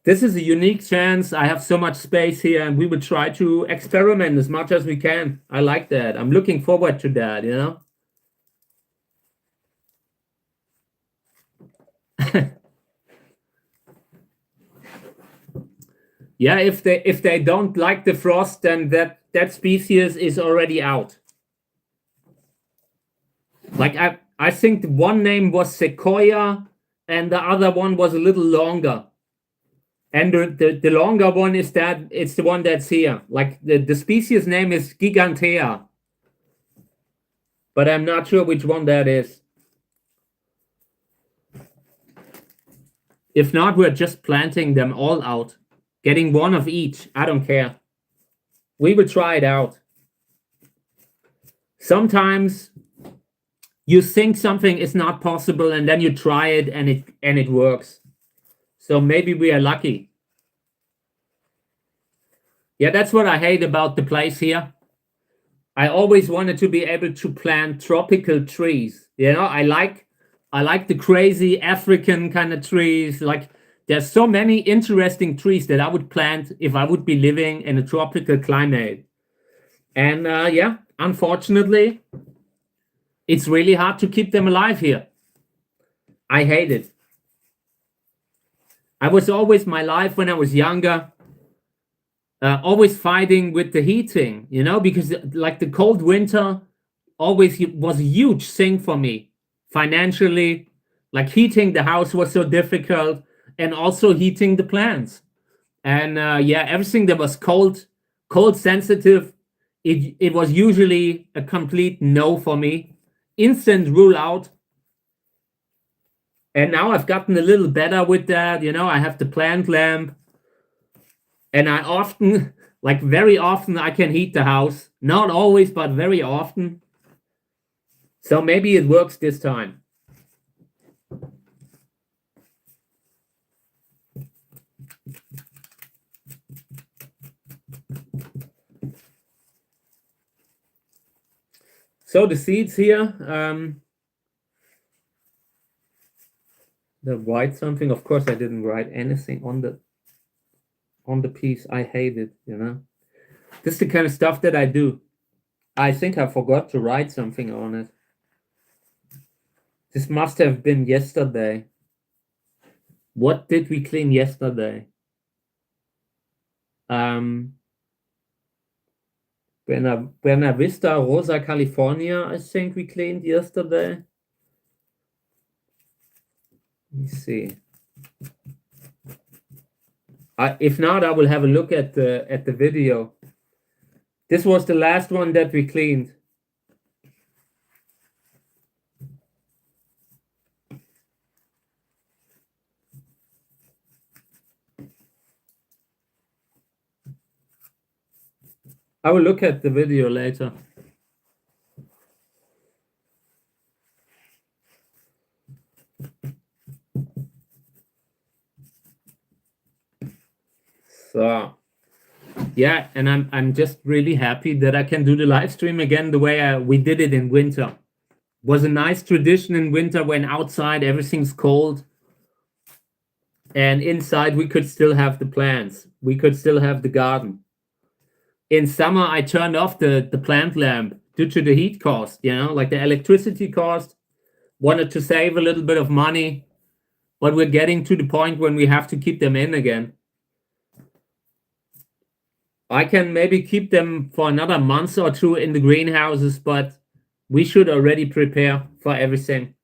A: This is a unique chance. I have so much space here, and we will try to experiment as much as we can. I like that. I'm looking forward to that, you know? Yeah, if they don't like the frost, then that species is already out. Like I think one name was Sequoia, and the other one was a little longer. And the longer one is that it's the one that's here. Like the species name is Gigantea, but I'm not sure which one that is. If not, we're just planting them all out, getting one of each. I don't care. We will try it out. Sometimes you think something is not possible, and then you try it, and it works. So maybe we are lucky. Yeah, that's what I hate about the place here. I always wanted to be able to plant tropical trees. You know, I like the crazy African kind of trees. Like there's so many interesting trees that I would plant if I would be living in a tropical climate. And yeah, unfortunately, it's really hard to keep them alive here. I hate it. I was always, my life when I was younger, always fighting with the heating, you know, because like the cold winter always was a huge thing for me financially. Like heating the house was so difficult, and also heating the plants. And yeah, everything that was cold sensitive, it was usually a complete no for me. Instant rule out. And now I've gotten a little better with that. You know, I have the plant lamp, and I often, like very often, I can heat the house. Not always, but very often. So maybe it works this time. So the seeds here, the write something. Of course, I didn't write anything on the piece. I hate it, you know. This is the kind of stuff that I do. I think I forgot to write something on it. This must have been yesterday. What did we clean yesterday? Buena Vista, Rosa, California, I think we cleaned yesterday. Let me see. If not, I will have a look at the video. This was the last one that we cleaned. I will look at the video later. So yeah, and I'm just really happy that I can do the live stream again the way we did it in winter. Was a nice tradition in winter when outside everything's cold, and inside we could still have the plants. We could still have the garden. In summer, I turned off the plant lamp due to the heat cost, you know, like the electricity cost. Wanted to save a little bit of money, but we're getting to the point when we have to keep them in again. I can maybe keep them for another month or two in the greenhouses, but we should already prepare for everything.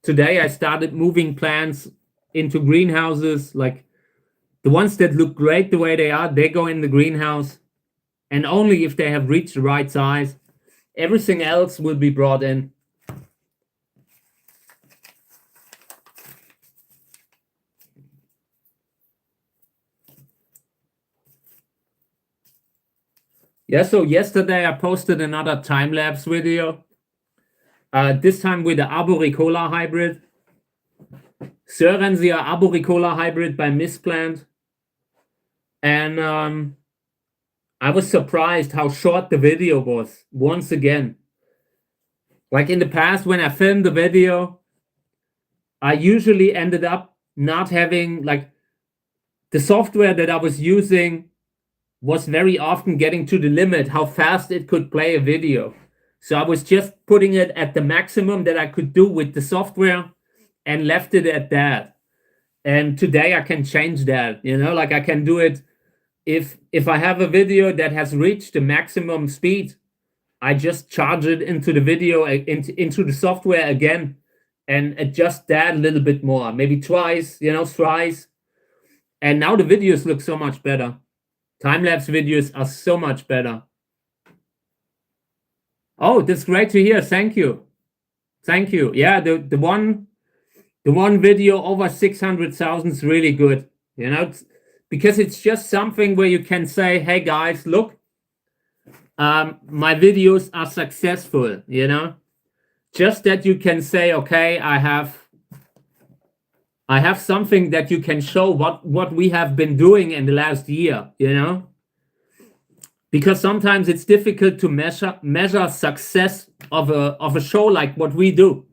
A: Today I started moving plants into greenhouses, like the ones that look great the way they are, they go in the greenhouse, and only if they have reached the right size. Everything else will be brought in. Yeah, so yesterday I posted another time-lapse video, this time with the Arboricola hybrid. Sörensia Arboricola hybrid by Misplant. And I was surprised how short the video was, once again. Like in the past, when I filmed the video, I usually ended up not having, like, the software that I was using was very often getting to the limit how fast it could play a video. So I was just putting it at the maximum that I could do with the software and left it at that. And today I can change that, like I can do it. If I have a video that has reached the maximum speed, I just charge it into the video, into the software again, and adjust that a little bit more, maybe twice, thrice. And now the videos look so much better. Time-lapse videos are so much better. Oh, that's great to hear. Thank you. Thank you. Yeah, the one video over 600,000 is really good, because it's just something where you can say, hey guys, look, my videos are successful, just that you can say, okay, I have something that you can show what we have been doing in the last year, because sometimes it's difficult to measure success of a show like what we do.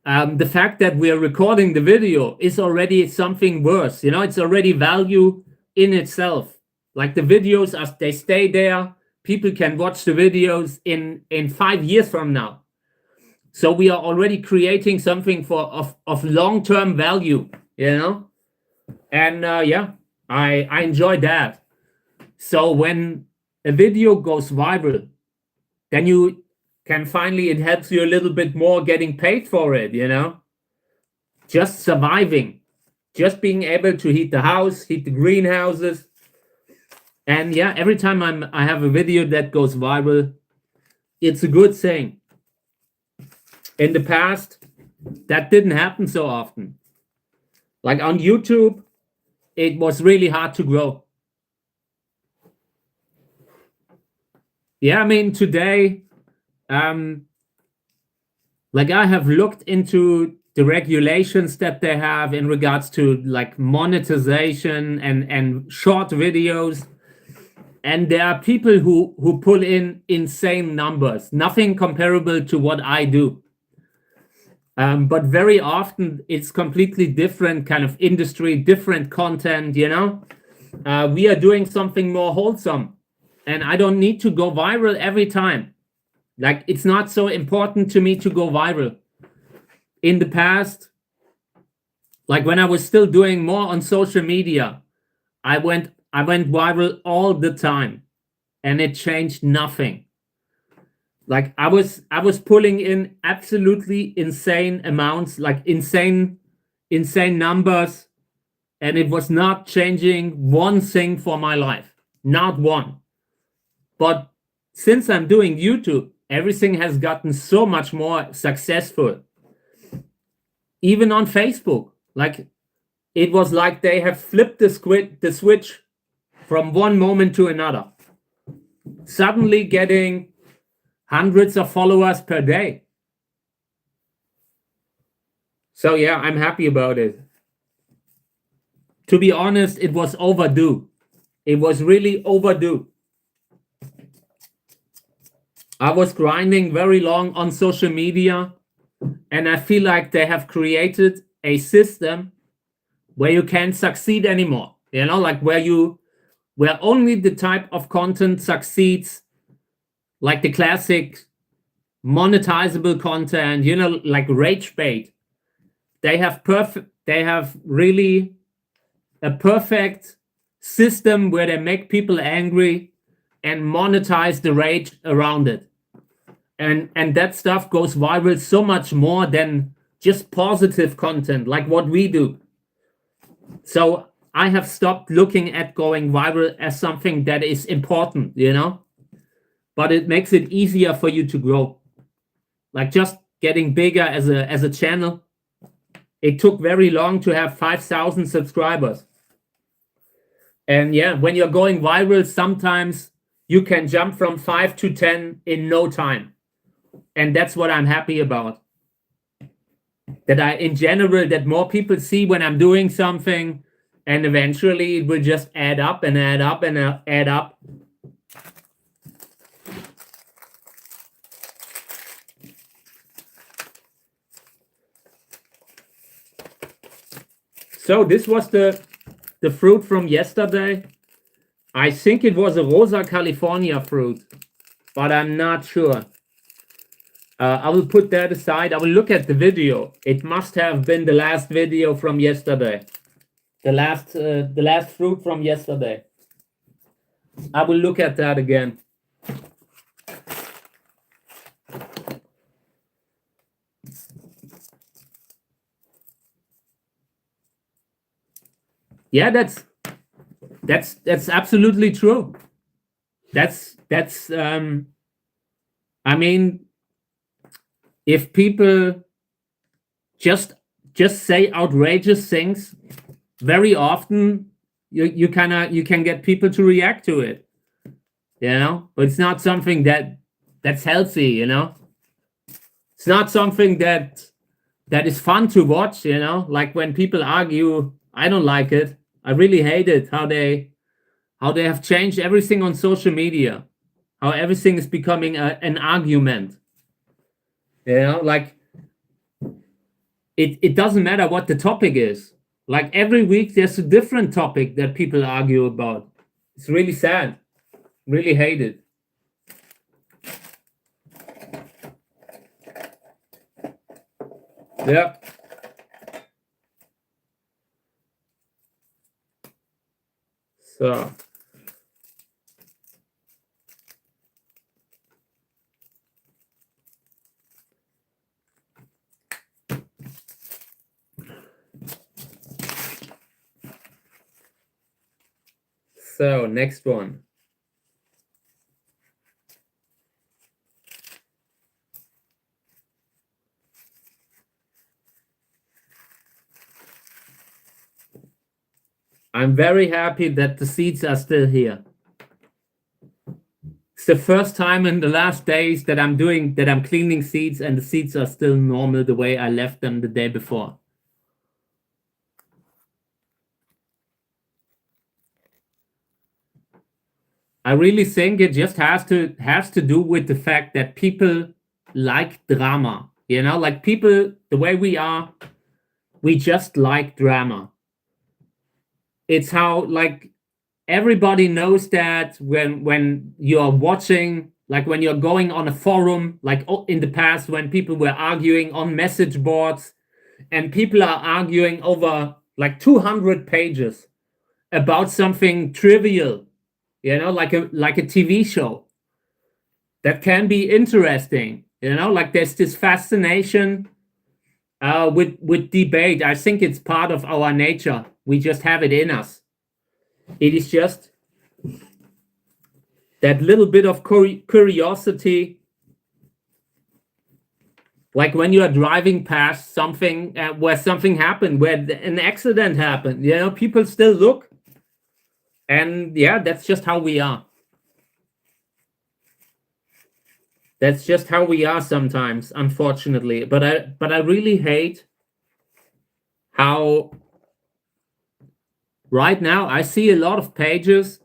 A: The fact that we are recording the video is already something worse, it's already value in itself. Like the videos, they stay there. People can watch the videos in 5 years from now. So we are already creating something of long-term value, And yeah, I enjoy that. So when a video goes viral, then you can finally, it helps you a little bit more getting paid for it, Just surviving, just being able to heat the house, heat the greenhouses. And yeah, every time I have a video that goes viral, it's a good thing. In the past, that didn't happen so often. Like on YouTube, it was really hard to grow. Yeah, I mean, today, like I have looked into the regulations that they have in regards to like monetization and short videos. And there are people who pull in insane numbers, nothing comparable to what I do. But very often it's completely different kind of industry, different content, we are doing something more wholesome, and I don't need to go viral every time. Like, it's not so important to me to go viral. In the past, like when I was still doing more on social media, I went viral all the time, and it changed nothing. Like I was pulling in absolutely insane amounts, like insane numbers, and it was not changing one thing for my life, not one. But since I'm doing YouTube, everything has gotten so much more successful. Even on Facebook, like it was like they have flipped the switch from one moment to another. Suddenly getting hundreds of followers per day. So yeah, I'm happy about it. To be honest, it was overdue. It was really overdue. I was grinding very long on social media, and I feel like they have created a system where you can't succeed anymore. Like where only the type of content succeeds, like the classic monetizable content, like rage bait. They have really a perfect system where they make people angry and monetize the rage around it. And that stuff goes viral so much more than just positive content like what we do. So I have stopped looking at going viral as something that is important, but it makes it easier for you to grow. Like just getting bigger as a channel. It took very long to have 5,000 subscribers. And yeah, when you're going viral, sometimes you can jump from 5 to 10 in no time. And that's what I'm happy about. In general, that more people see when I'm doing something, and eventually it will just add up and add up and add up. So this was the fruit from yesterday. I think it was a Rosa California fruit, but I'm not sure. I will put that aside. I will look at the video. It must have been the last video from yesterday. The last fruit from yesterday. I will look at that again. Yeah, that's absolutely true. I mean, if people just say outrageous things, very often you can get people to react to it, but it's not something that's healthy, it's not something that is fun to watch, like when people argue. I don't like it. I really hate it how they have changed everything on social media, how everything is becoming an argument. Like it doesn't matter what the topic is. Like every week there's a different topic that people argue about. It's really sad. Really hate it. Yeah. So next one. I'm very happy that the seeds are still here. It's the first time in the last days that I'm cleaning seeds and the seeds are still normal the way I left them the day before. I really think it just has to do with the fact that people like drama, like people, the way we are, we just like drama. It's how, like, everybody knows that when you're watching, like when you're going on a forum, like in the past when people were arguing on message boards and people are arguing over like 200 pages about something trivial, like a TV show that can be interesting, like there's this fascination with debate. I think it's part of our nature. We just have it in us. It is just that little bit of curiosity, like when you are driving past something where something happened, where an accident happened, people still look. And yeah, that's just how we are. That's just how we are sometimes, unfortunately. But I really hate how right now I see a lot of pages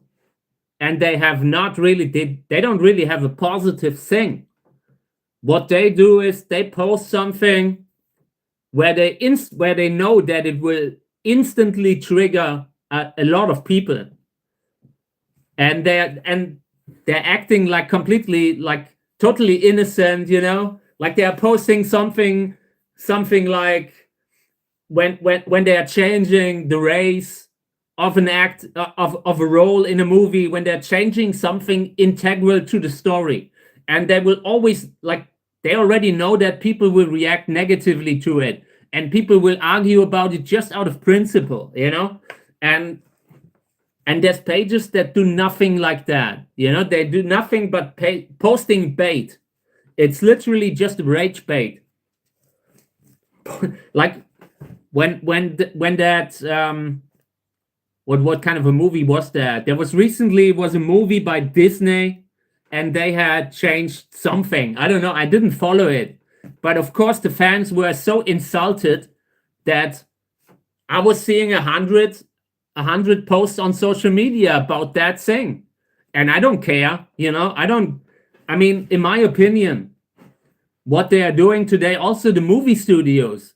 A: and they don't really have a positive thing. What they do is they post something where they know that it will instantly trigger a lot of people. And they're acting like completely, like totally innocent, like they are posting something like when they are changing the race of an act of a role in a movie when they're changing something integral to the story, and they will always, like, they already know that people will react negatively to it, and people will argue about it just out of principle, and there's pages that do nothing like that. They do nothing but posting bait. It's literally just rage bait. Like when that what kind of a movie was that? There was recently a movie by Disney, and they had changed something. I don't know. I didn't follow it, but of course the fans were so insulted that I was seeing 100 posts on social media about that thing, and I don't care. I mean, in my opinion, what they are doing today, also the movie studios,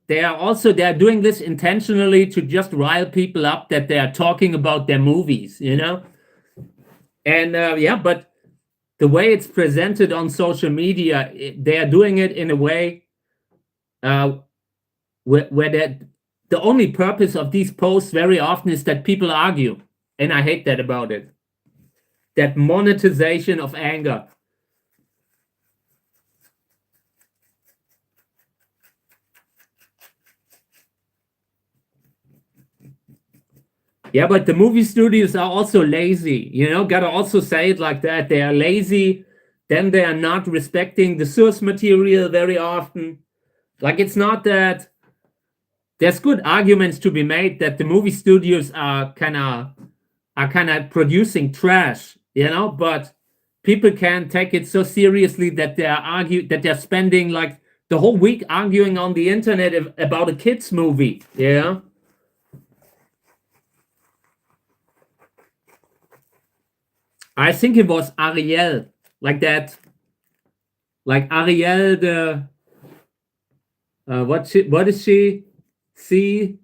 A: they are doing this intentionally to just rile people up that they are talking about their movies, and but the way it's presented on social media, they are doing it in a way where the only purpose of these posts very often is that people argue, and I hate that about it. That monetization of anger. Yeah, but the movie studios are also lazy, gotta also say it like that. They are lazy, then they are not respecting the source material very often. Like, it's not that there's good arguments to be made that the movie studios are kind of producing trash, but people can't take it so seriously that they're spending like the whole week arguing on the internet about a kids movie. I think it was Ariel, like that, like Ariel, the what is she? Sea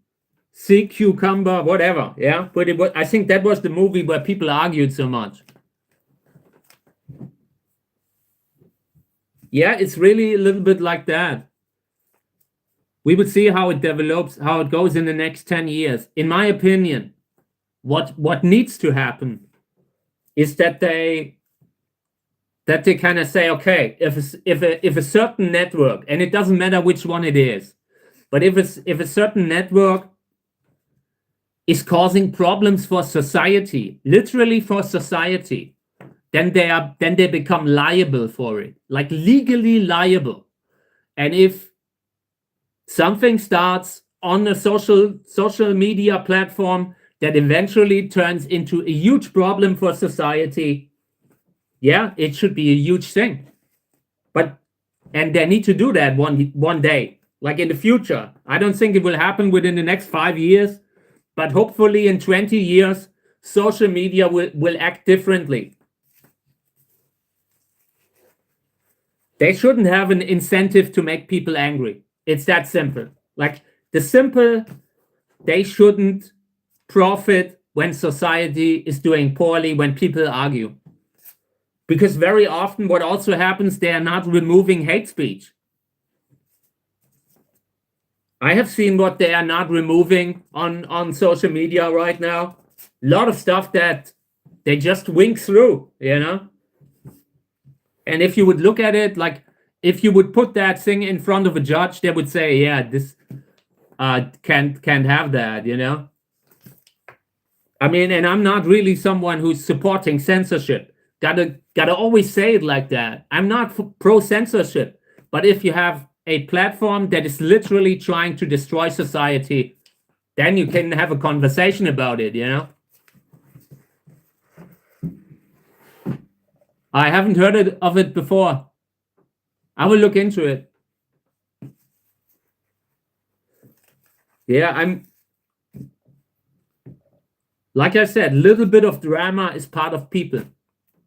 A: cucumber, whatever. Yeah, but I think that was the movie where people argued so much. Yeah, it's really a little bit like that. We will see how it develops, how it goes in the next 10 years. In my opinion, what needs to happen is that they kind of say, okay, if a certain network, and it doesn't matter which one it is, but if a certain network is causing problems for society, literally for society, then they become liable for it, like legally liable. And if something starts on a social media platform that eventually turns into a huge problem for society, yeah, it should be a huge thing. And they need to do that one day, like in the future. I don't think it will happen within the next 5 years, but hopefully in 20 years, social media will act differently. They shouldn't have an incentive to make people angry. It's that simple. Like, they shouldn't profit when society is doing poorly, when people argue. Because very often what also happens, they are not removing hate speech. I have seen what they are not removing on social media right now. A lot of stuff that they just wink through, And if you would look at it, like, if you would put that thing in front of a judge, they would say, yeah, this can't have that, I mean, and I'm not really someone who's supporting censorship. Gotta always say it like that. I'm not pro censorship, but if you have a platform that is literally trying to destroy society, then you can have a conversation about it, I haven't heard of it before. I will look into it. Yeah, like I said, little bit of drama is part of people.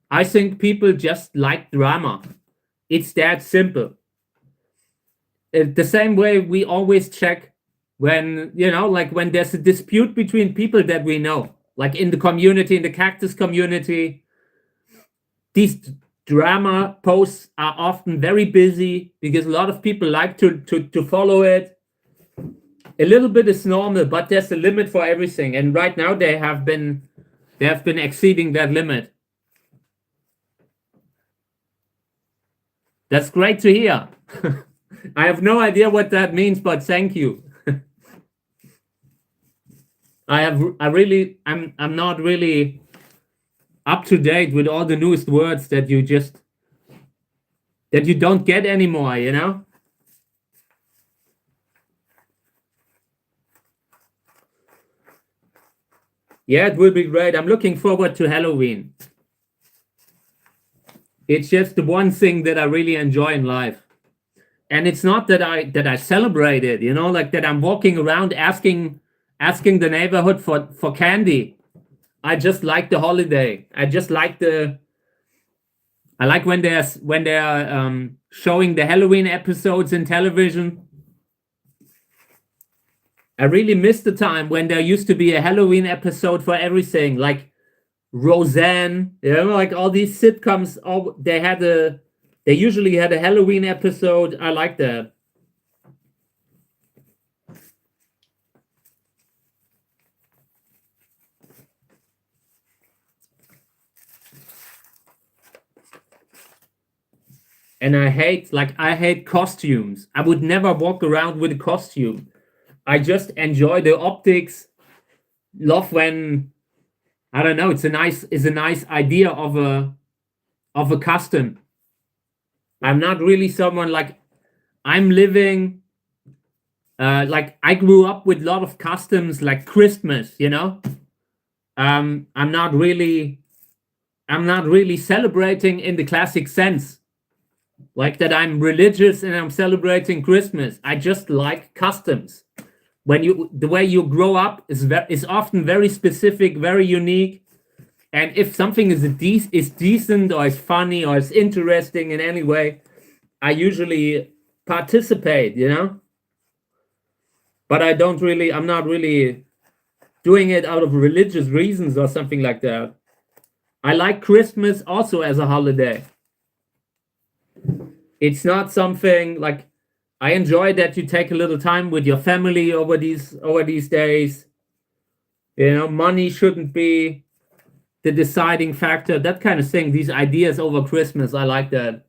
A: I think people just like drama. It's that simple. The same way we always check when, like when there's a dispute between people that we know, like in the community, in the Cactus community, these drama posts are often very busy because a lot of people like to follow it. a little bit is normal, but there's a limit for everything. And right now they have been exceeding that limit. That's great to hear. I have no idea what that means, but thank you. I'm not really up to date with all the newest words that you don't get anymore, you know? Yeah, it will be great. I'm looking forward to Halloween. It's just the one thing that I really enjoy in life. And it's not that I celebrate it, you know, like that I'm walking around asking the neighborhood for candy. I just like the holiday. I like when they're showing the Halloween episodes in television. I really miss the time when there used to be a Halloween episode for everything, like Roseanne, you know, like all these sitcoms. They usually had a Halloween episode. I like that. And I hate costumes. I would never walk around with a costume. I just enjoy the optics. Love when, I don't know, it's a nice idea of a costume. I'm not really someone like, I'm living like I grew up with a lot of customs like Christmas, you know. I'm not really celebrating in the classic sense, like that I'm religious and I'm celebrating Christmas. I just like customs. The way you grow up is often very specific, very unique. And if something is decent or is funny or is interesting in any way, I usually participate, you know. But I'm not really doing it out of religious reasons or something like that. I like Christmas also as a holiday. It's not something like, I enjoy that you take a little time with your family over these days. You know, money shouldn't be the deciding factor, that kind of thing. These ideas over Christmas, I like that.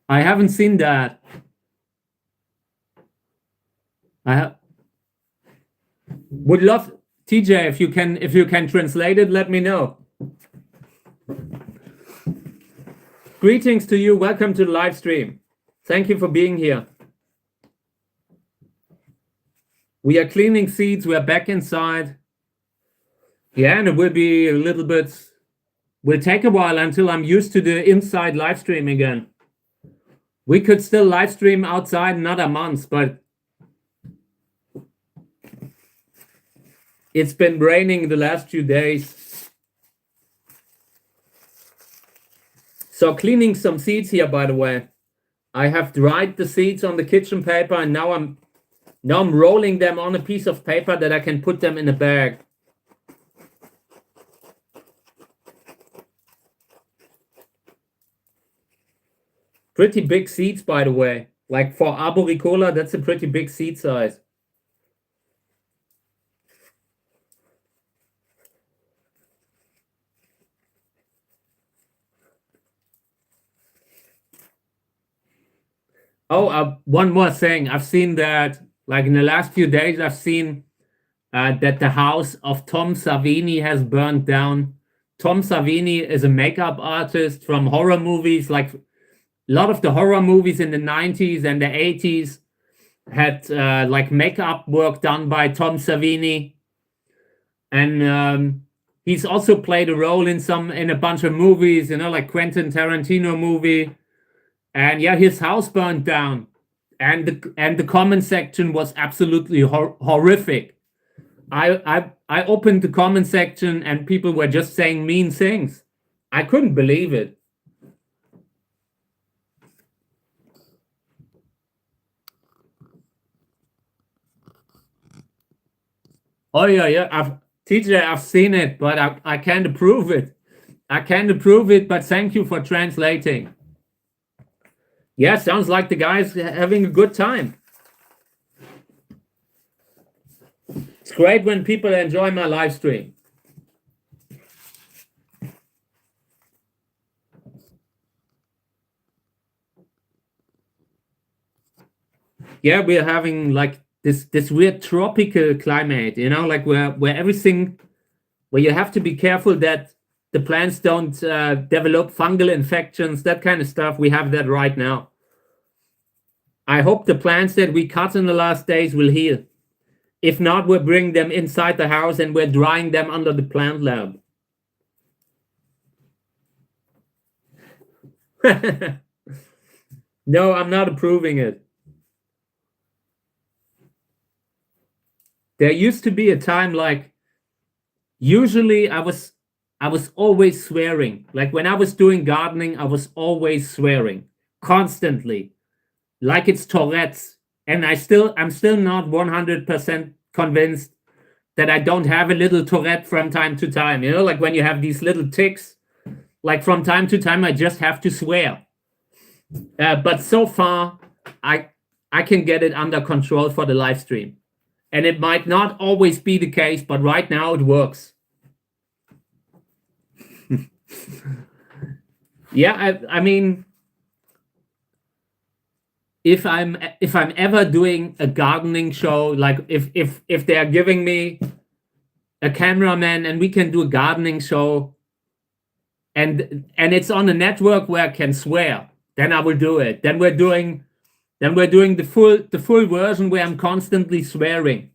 A: I haven't seen that. Would love, TJ, if you can translate it, let me know. Greetings to you. Welcome to the live stream. Thank you for being here. We are cleaning seats. We are back inside. Yeah, and it will be a little bit, will take a while until I'm used to the inside live stream again. We could still live stream outside another month, but it's been raining the last few days. So cleaning some seats here, by the way. I have dried the seats on the kitchen paper, and now I'm rolling them on a piece of paper that I can put them in a bag. Pretty big seats, by the way. Like for Arboricola, that's a pretty big seat size. Oh, one more thing. I've seen that, like in the last few days, I've seen that the house of Tom Savini has burned down. Tom Savini is a makeup artist from horror movies. Like a lot of the horror movies in the 90s and the 80s had like makeup work done by Tom Savini. And he's also played a role in a bunch of movies, you know, like Quentin Tarantino movie. And yeah, his house burned down, and the comment section was absolutely horrific. I opened the comment section and people were just saying mean things. I couldn't believe it. Oh yeah. TJ, I've seen it, but I can't approve it. I can't approve it, but thank you for translating. Yeah, sounds like the guy's having a good time. It's great when people enjoy my live stream. Yeah, we're having like this weird tropical climate, you know, like where everything, where you have to be careful that the plants don't develop fungal infections, that kind of stuff. We have that right now. I hope the plants that we cut in the last days will heal. If not, we'll bring them inside the house and we're drying them under the plant lab. No, I'm not approving it. There used to be a time like, usually I was always swearing. Like when I was doing gardening, I was always swearing constantly, like it's Tourette's. And I'm still not 100% convinced that I don't have a little Tourette from time to time. You know, like when you have these little tics, like from time to time, I just have to swear. But so far, I can get it under control for the live stream. And it might not always be the case, but right now it works. Yeah, I mean, if I'm ever doing a gardening show, like if they're giving me a cameraman and we can do a gardening show, and it's on a network where I can swear, then I will do it. Then we're doing the full version where I'm constantly swearing.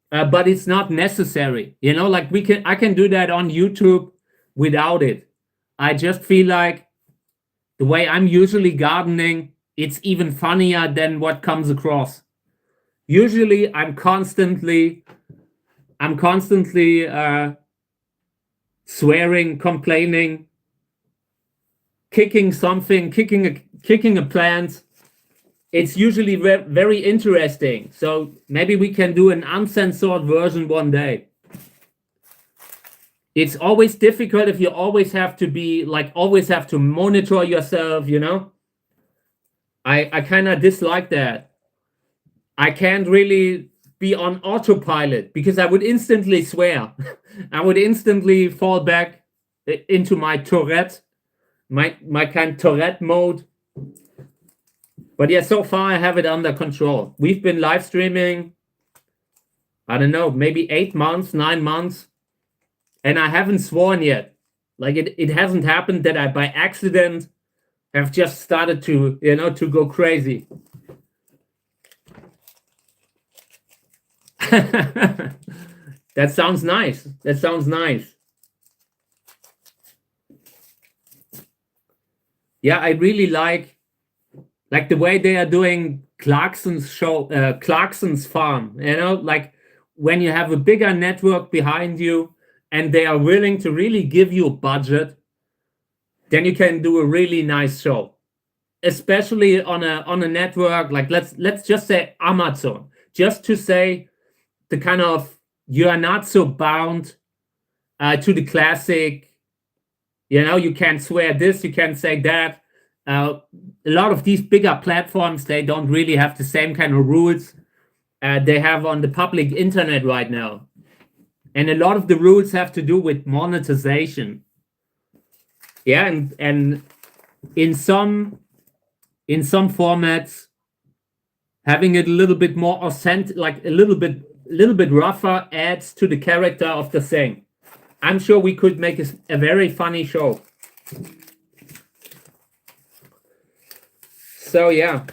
A: But it's not necessary, you know, like I can do that on YouTube without it. I just feel like the way I'm usually gardening, it's even funnier than what comes across. Usually I'm constantly swearing, complaining, kicking something, kicking a plant. It's usually very interesting. So maybe we can do an uncensored version one day. It's always difficult if you always have to monitor yourself, you know. I kind of dislike that. I can't really be on autopilot because I would instantly swear. I would instantly fall back into my Tourette, my kind of Tourette mode. But yeah, so far I have it under control. We've been live streaming, I don't know, maybe 8 months, 9 months, and I haven't sworn yet. Like it hasn't happened that I by accident have just started to, you know, to go crazy. That sounds nice. That sounds nice. Yeah, I really like the way they are doing Clarkson's show, Clarkson's farm, you know, like when you have a bigger network behind you and they are willing to really give you a budget, then you can do a really nice show, especially on a network like let's just say Amazon, just to say the kind of, you are not so bound to the classic, you know, you can't swear this, you can't say that. A lot of these bigger platforms, they don't really have the same kind of rules they have on the public internet right now. And a lot of the rules have to do with monetization. Yeah, and in some formats, having it a little bit more authentic, like a little bit rougher, adds to the character of the thing. I'm sure we could make a very funny show. So yeah.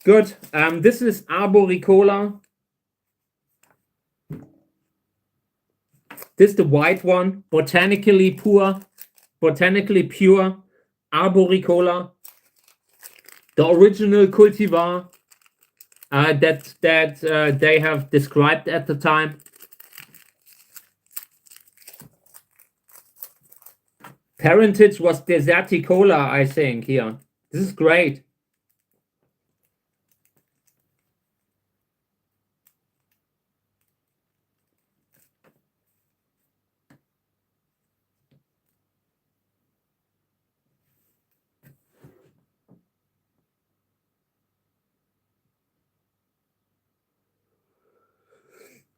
A: Good. This is Arboricola. This is the white one, botanically pure Arboricola, the original cultivar that they have described at the time. Parentage was Deserticola, I think, here. This is great.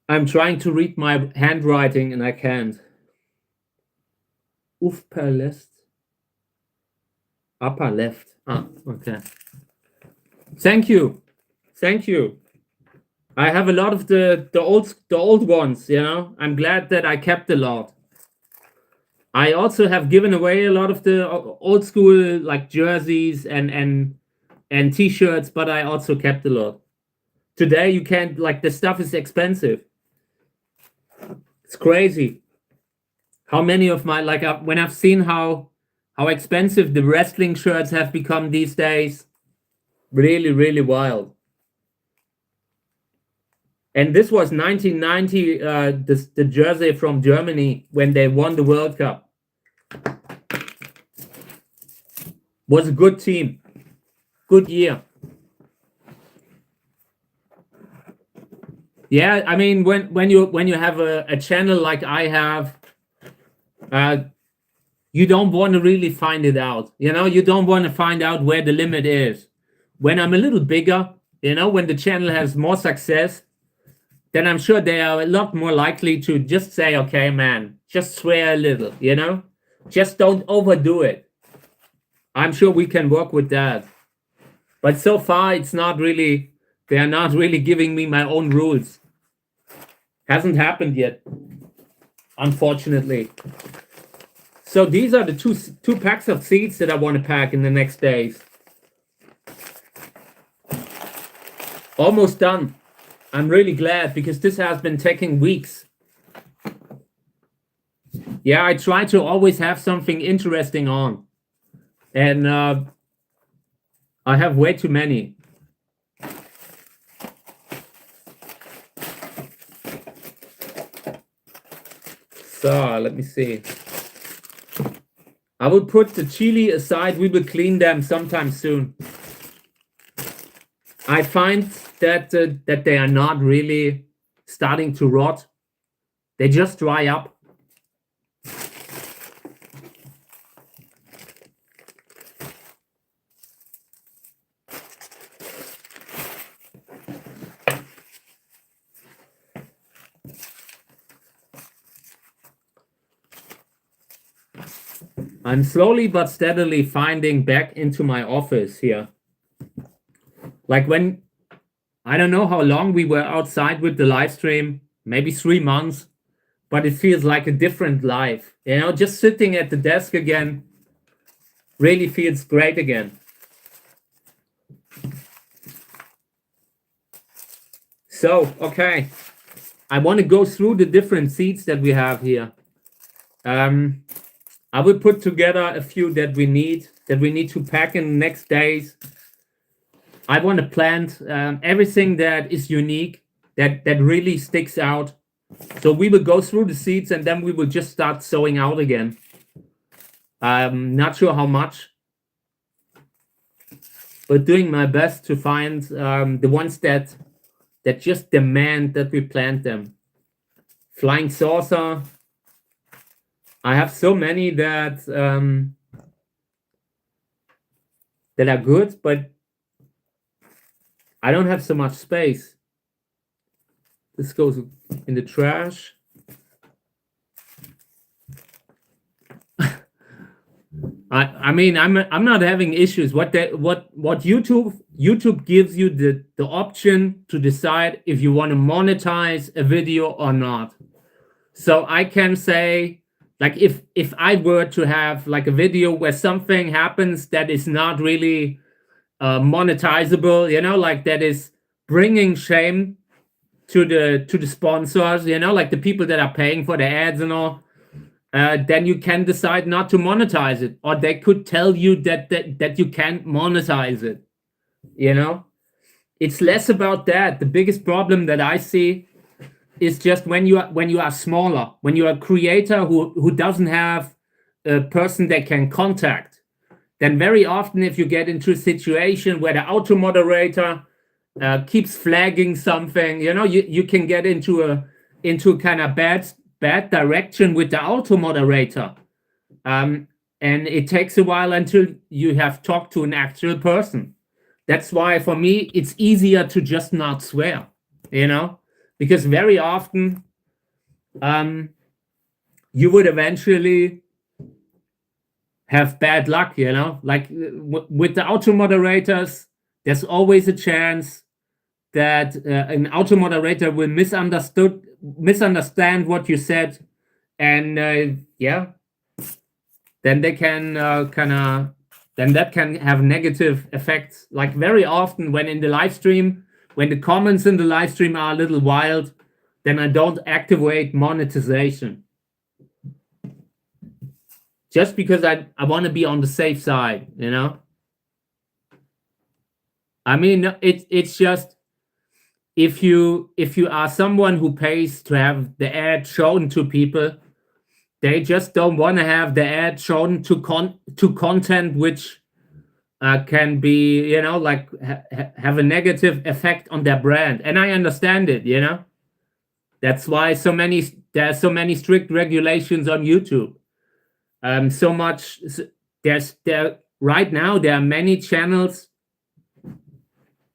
A: I'm trying to read my handwriting and I can't. Upper left. Upper left. Ah, okay. Thank you. Thank you. I have a lot of the old ones, you know. I'm glad that I kept a lot. I also have given away a lot of the old school like jerseys and t-shirts, but I also kept a lot. Today you can't, like, the stuff is expensive. It's crazy. How many of my, like, when I've seen how expensive the wrestling shirts have become these days, really, really wild. And this was 1990, the jersey from Germany when they won the World Cup. Was a good team, good year. Yeah, I mean, when you have a channel like I have, you don't want to really find it out. You know, you don't want to find out where the limit is. When I'm a little bigger, you know, when the channel has more success, then I'm sure they are a lot more likely to just say, okay, man, just swear a little, you know, just don't overdo it. I'm sure we can work with that. But so far, it's not really, they're not really giving me my own rules. Hasn't happened yet, unfortunately. So these are the two packs of seeds that I want to pack in the next days. Almost done. I'm really glad because this has been taking weeks. Yeah, I try to always have something interesting on. And I have way too many. So let me see. I will put the chili aside. We will clean them sometime soon. I find that that they are not really starting to rot. They just dry up. I'm slowly but steadily finding back into my office here. Like when, I don't know how long we were outside with the live stream, maybe 3 months, but it feels like a different life. You know, just sitting at the desk again really feels great again. So, okay, I want to go through the different seeds that we have here. I will put together a few that we need to pack in the next days. I want to plant everything that is unique, that really sticks out. So we will go through the seeds and then we will just start sowing out again. I'm not sure how much, but doing my best to find the ones that just demand that we plant them. Flying saucer. I have so many that that are good, but I don't have so much space. This goes in the trash. I mean, I'm not having issues. What YouTube gives you the option to decide if you want to monetize a video or not. So I can say, like, if I were to have like a video where something happens that is not really monetizable, you know, like that is bringing shame to the sponsors, you know, like the people that are paying for the ads and all, then you can decide not to monetize it, or they could tell you that you can't monetize it. You know, it's less about that. The biggest problem that I see is just when you are smaller, when you are a creator who doesn't have a person they can contact, then very often if you get into a situation where the auto moderator keeps flagging something, you know, you can get into a kind of bad direction with the auto moderator, and it takes a while until you have talked to an actual person. That's why for me it's easier to just not swear, you know. because very often you would eventually have bad luck, you know, like with the auto moderators, there's always a chance that an auto moderator will misunderstand what you said, and yeah, then they can then that can have negative effects. Like very often when in the live stream, when the comments in the live stream are a little wild, then I don't activate monetization. Just because I want to be on the safe side, you know? I mean, it's just if you are someone who pays to have the ad shown to people, they just don't want to have the ad shown to content which can be, you know, like have a negative effect on their brand. And I understand it, you know. That's why there are so many strict regulations on YouTube. Right now there are many channels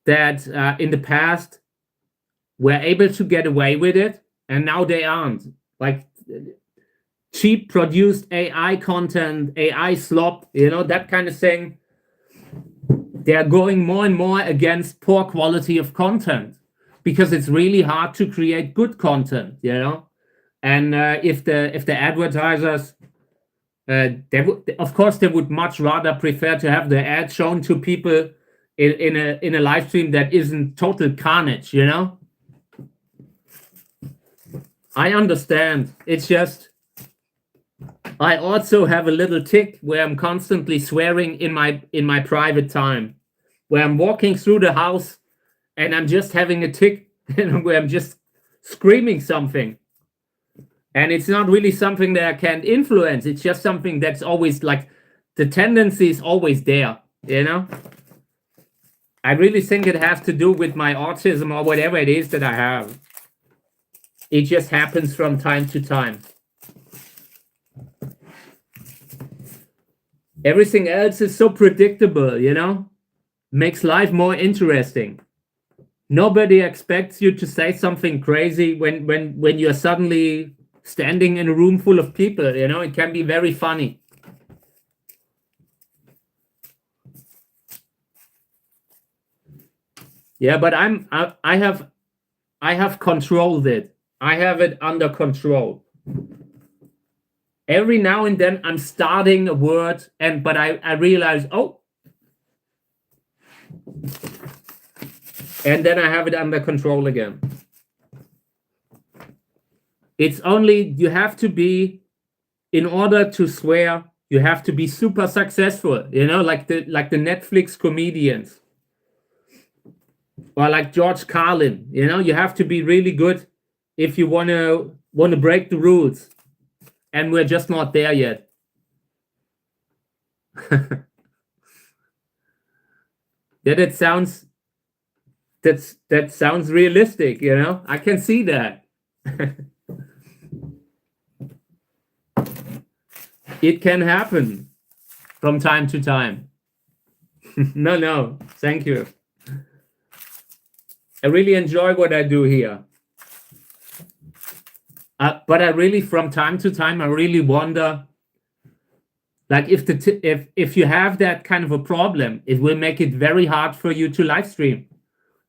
A: that in the past were able to get away with it, and now they aren't. Like cheap produced AI content, AI slop, you know, that kind of thing. They're going more and more against poor quality of content because it's really hard to create good content, you know. And if the advertisers, of course, they would much rather prefer to have the ad shown to people in a live stream that isn't total carnage, you know. I understand. It's just I also have a little tick where I'm constantly swearing in my private time, where I'm walking through the house and I'm just having a tick where I'm just screaming something. And it's not really something that I can influence. It's just something that's always like the tendency is always there, you know? I really think it has to do with my autism or whatever it is that I have. It just happens from time to time. Everything else is so predictable, you know? Makes life more interesting. Nobody expects you to say something crazy when you're suddenly standing in a room full of people, you know? It can be very funny. Yeah, but I have controlled it. I have it under control. Every now and then I'm starting a word but I realize, oh, and then I have it under control again. It's only you have to be, in order to swear, you have to be super successful, you know, like the Netflix comedians. Or like George Carlin, you know, you have to be really good if you want to break the rules. And we're just not there yet. Yeah, that sounds realistic, you know. I can see that. It can happen from time to time. No, thank you. I really enjoy what I do here. But I really, from time to time, I really wonder, like if you have that kind of a problem, it will make it very hard for you to live stream,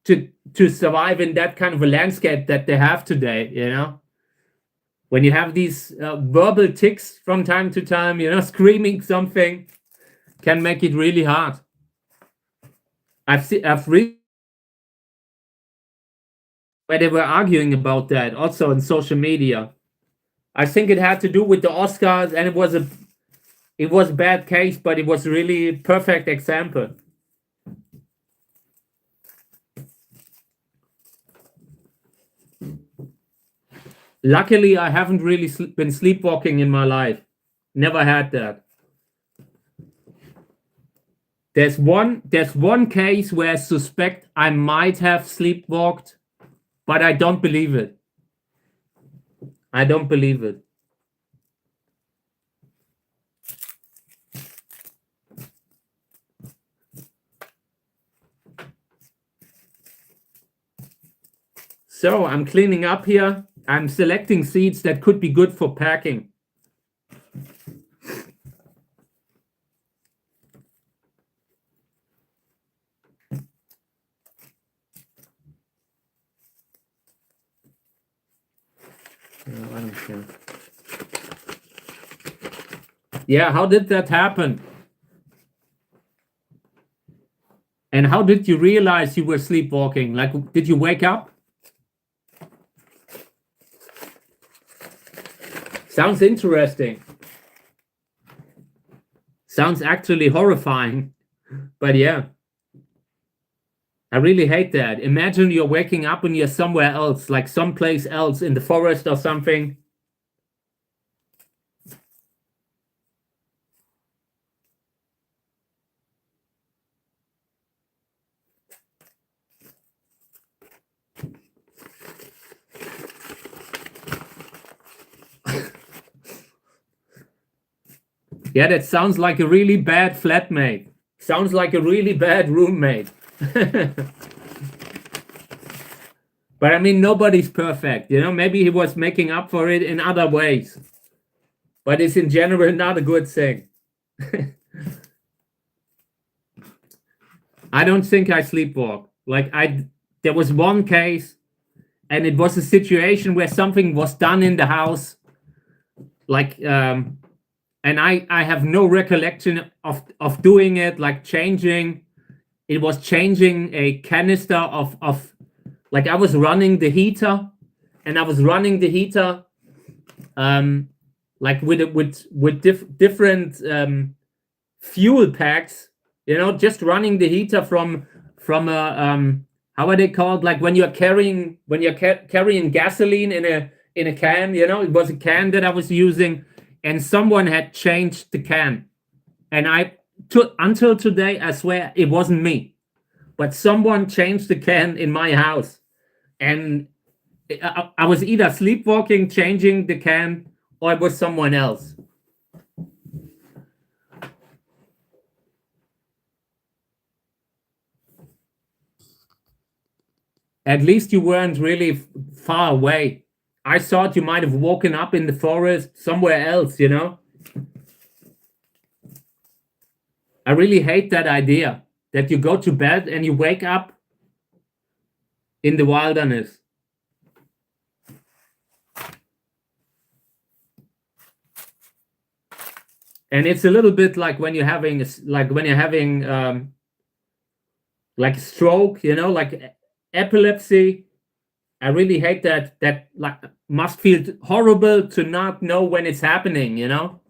A: to survive in that kind of a landscape that they have today, you know? When you have these verbal tics from time to time, you know, screaming something can make it really hard. I've read where they were arguing about that also on social media. I think it had to do with the Oscars, and it was a bad case, but it was really perfect example. Luckily, I haven't really been sleepwalking in my life. Never had that. There's one case where I suspect I might have sleepwalked, but I don't believe it. I don't believe it. So I'm cleaning up here. I'm selecting seeds that could be good for packing. Oh, I don't care. Yeah, how did that happen? And how did you realize you were sleepwalking? Like, did you wake up? Sounds interesting. Sounds actually horrifying. But yeah. I really hate that. Imagine you're waking up and you're somewhere else, like someplace else in the forest or something. Yeah, that sounds like a really bad flatmate. Sounds like a really bad roommate. But I mean, nobody's perfect, you know? Maybe he was making up for it in other ways. But it's in general not a good thing. I don't think I sleepwalk. Like, there was one case, and it was a situation where something was done in the house. Like, and I have no recollection of doing it, like changing. It was changing a canister of like I was running the heater, and I was running the heater like with different fuel packs, you know, just running the heater from a how are they called? Like when you're carrying gasoline in a can, you know, it was a can that I was using, and someone had changed the can, and until today I swear it wasn't me, but someone changed the can in my house, and I was either sleepwalking, changing the can, or it was someone else. At least you weren't really far away. I thought you might have woken up in the forest somewhere else, you know? I really hate that idea that you go to bed and you wake up in the wilderness. And it's a little bit like when you're having like a stroke, you know, like epilepsy. I really hate that like must feel horrible to not know when it's happening, you know?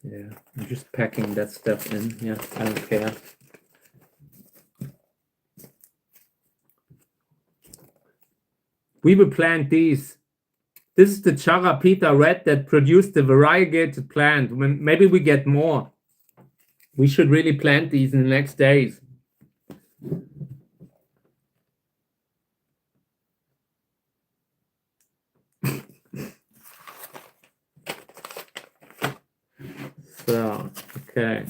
A: Yeah, I'm just packing that stuff in. Yeah, I don't care. We will plant these. This is the Charapita red that produced the variegated plant. Maybe we get more. We should really plant these in the next days. So, okay.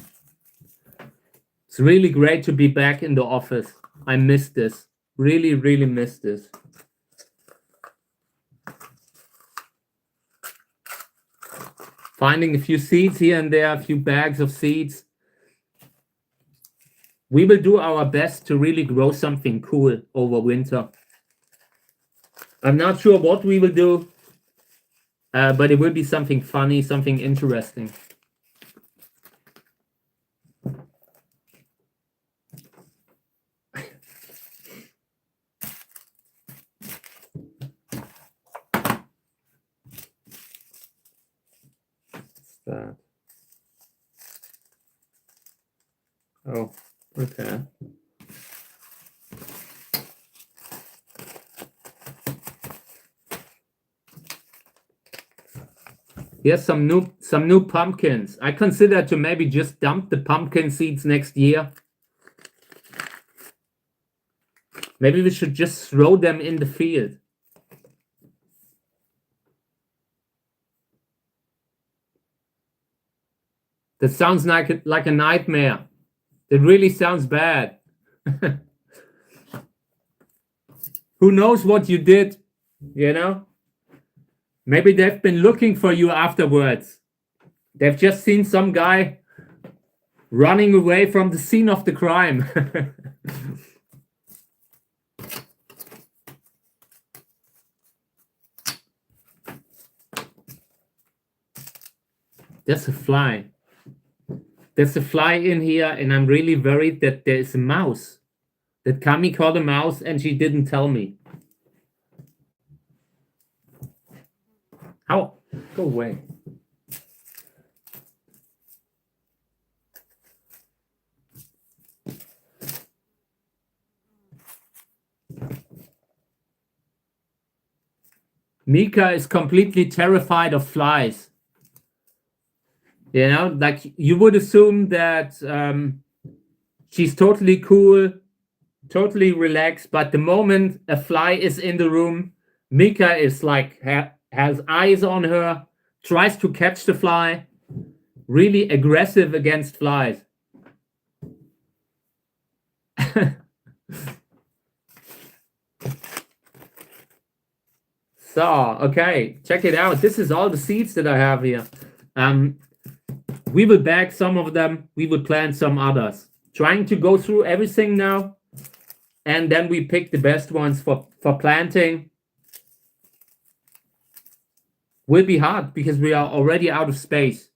A: It's really great to be back in the office. I miss this. Really, really miss this. Finding a few seeds here and there, a few bags of seeds. We will do our best to really grow something cool over winter. I'm not sure what we will do, but it will be something funny, something interesting. That. Oh, okay. Here's some new pumpkins. I consider to maybe just dump the pumpkin seeds next year. Maybe we should just throw them in the field. That sounds like a nightmare. That really sounds bad. Who knows what you did, you know? Maybe they've been looking for you afterwards. They've just seen some guy running away from the scene of the crime. There's a fly. There's a fly in here, and I'm really worried that there is a mouse. That Kami caught a mouse and she didn't tell me. Ow, go away. Mika is completely terrified of flies. You know, like you would assume that she's totally cool, totally relaxed, but the moment a fly is in the room, Mika is like has eyes on her, tries to catch the fly, really aggressive against flies. So, okay, check it out. This is all the seeds that I have here. We will bag some of them. We will plant some others. Trying to go through everything now. And then we pick the best ones for planting. Will be hard because we are already out of space.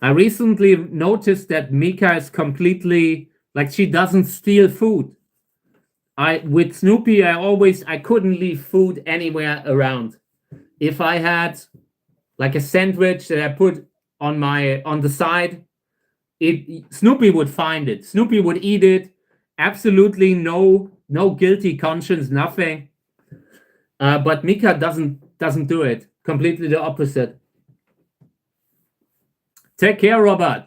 A: I recently noticed that Mika is completely, like, she doesn't steal food. With Snoopy, I couldn't leave food anywhere around. If I had like a sandwich that I put on the side, Snoopy would find it. Snoopy would eat it. Absolutely no guilty conscience, nothing. But Mika doesn't do it. Completely the opposite. Take care, Robert.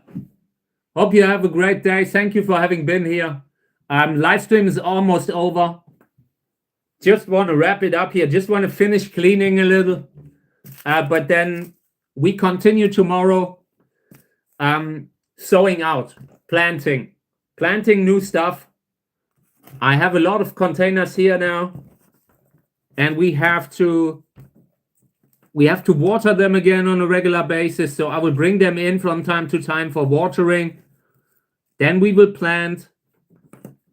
A: Hope you have a great day. Thank you for having been here. Livestream is almost over. Just want to wrap it up here. Just want to finish cleaning a little. But then we continue tomorrow. Sowing out, planting new stuff. I have a lot of containers here now. And we have to water them again on a regular basis. So I will bring them in from time to time for watering. Then we will plant,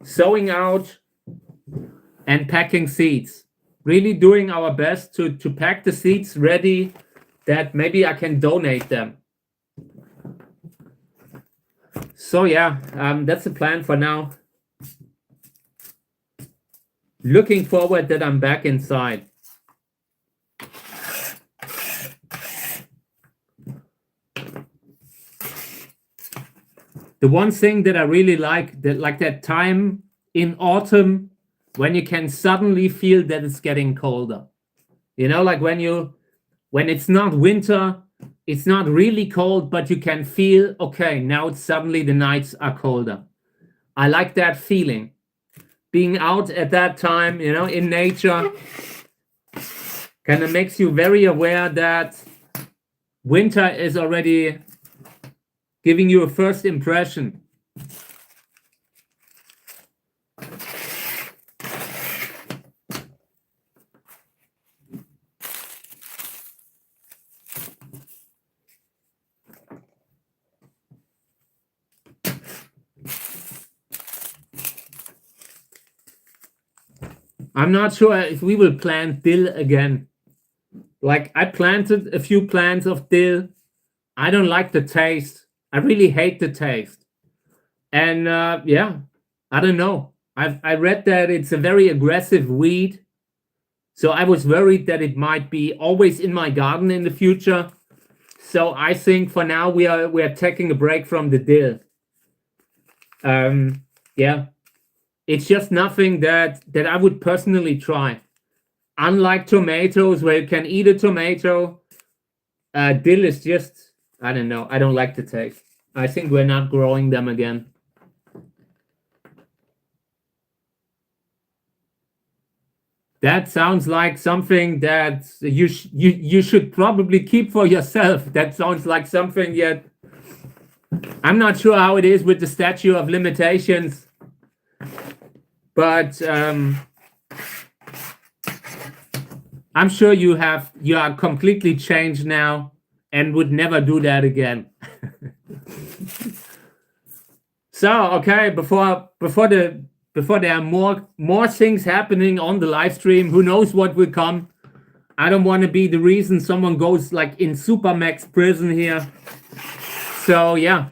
A: sowing out, and packing seeds. Really doing our best to pack the seeds ready that maybe I can donate them. So yeah, that's the plan for now. Looking forward that I'm back inside. The one thing that I really like that time in autumn when you can suddenly feel that it's getting colder. You know, like when it's not winter, it's not really cold, but you can feel, okay, now suddenly the nights are colder. I like that feeling. Being out at that time, you know, in nature, kind of makes you very aware that winter is already giving you a first impression. I'm not sure if we will plant dill again. Like, I planted a few plants of dill. I don't like the taste. I really hate the taste. And yeah, I don't know. I read that it's a very aggressive weed. So I was worried that it might be always in my garden in the future. So I think for now we are taking a break from the dill. Yeah. It's just nothing that I would personally try. Unlike tomatoes, where you can eat a tomato, dill is just I don't know. I don't like the taste. I think we're not growing them again. That sounds like something that you should probably keep for yourself. That sounds like something yet. I'm not sure how it is with the statute of limitations, but I'm sure you are completely changed now and would never do that again. So okay, before there are more things happening on the live stream, who knows what will come. I don't want to be the reason someone goes like in Supermax prison here. So yeah,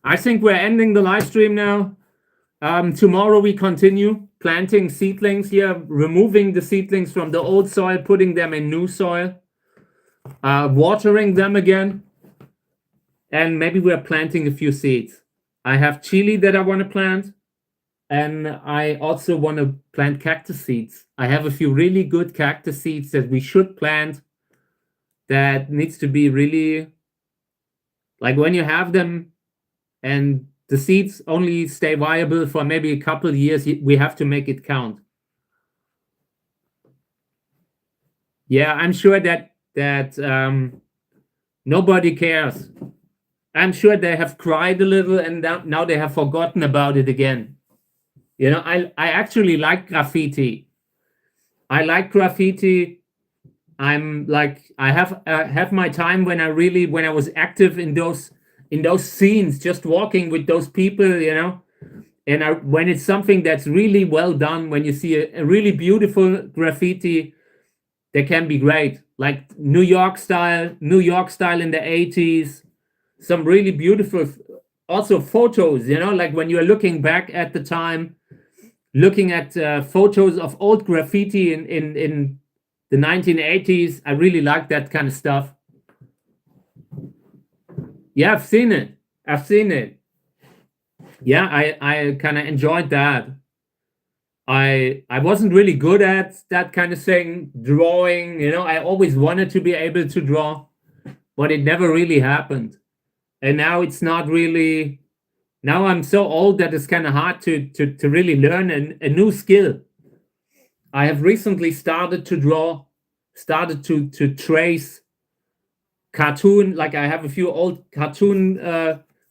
A: I think we're ending the live stream now. Tomorrow we continue planting seedlings here, removing the seedlings from the old soil, putting them in new soil, watering them again, and maybe we're planting a few seeds. I have chili that I want to plant, and I also want to plant cactus seeds. I have a few really good cactus seeds that we should plant that needs to be really, like when you have them and the seeds only stay viable for maybe a couple of years, we have to make it count. Yeah, I'm sure that nobody cares. I'm sure they have cried a little and now they have forgotten about it again. You know, I actually like graffiti. I like graffiti. I'm like, I have my time when I was active in those scenes, just walking with those people, you know. And when it's something that's really well done, when you see a really beautiful graffiti, that can be great, like New York style in the 80s. Some really beautiful also photos, you know, like when you're looking back at the time, looking at photos of old graffiti in the 1980s. I really like that kind of stuff. Yeah, I've seen it. Yeah, I kind of enjoyed that. I wasn't really good at that kind of thing, drawing, you know. I always wanted to be able to draw, but it never really happened. And now it's not really, now I'm so old that it's kind of hard to really learn a new skill. I have recently started to draw, started to trace cartoon, like I have a few old cartoon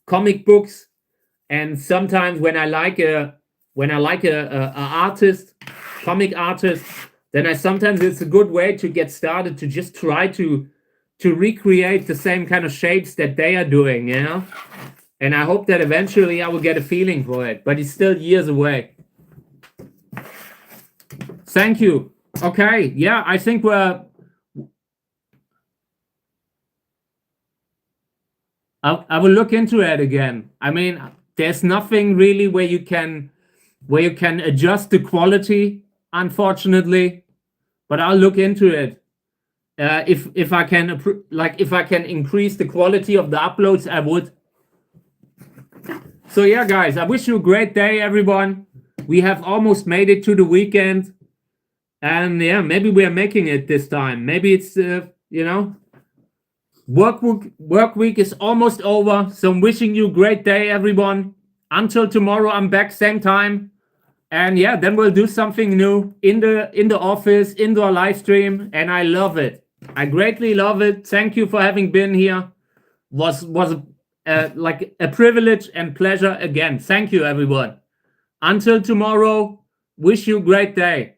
A: comic books, and sometimes when I like a artist, comic artist, then sometimes it's a good way to get started to just try to recreate the same kind of shapes that they are doing, you know. And I hope that eventually I will get a feeling for it, but it's still years away. Thank you. Okay, yeah, I think I will look into it again. I mean, there's nothing really where you can adjust the quality, unfortunately, but I'll look into it. If I can if I can increase the quality of the uploads, I would. So yeah, guys, I wish you a great day, everyone. We have almost made it to the weekend, and yeah, maybe we are making it this time. Maybe it's you know, work week is almost over. So I'm wishing you a great day, everyone. Until tomorrow, I'm back same time. And yeah, then we'll do something new in the office, in our live stream, and I love it. I greatly love it. Thank you for having been here. Was like a privilege and pleasure again. Thank you, everyone. Until tomorrow, wish you a great day.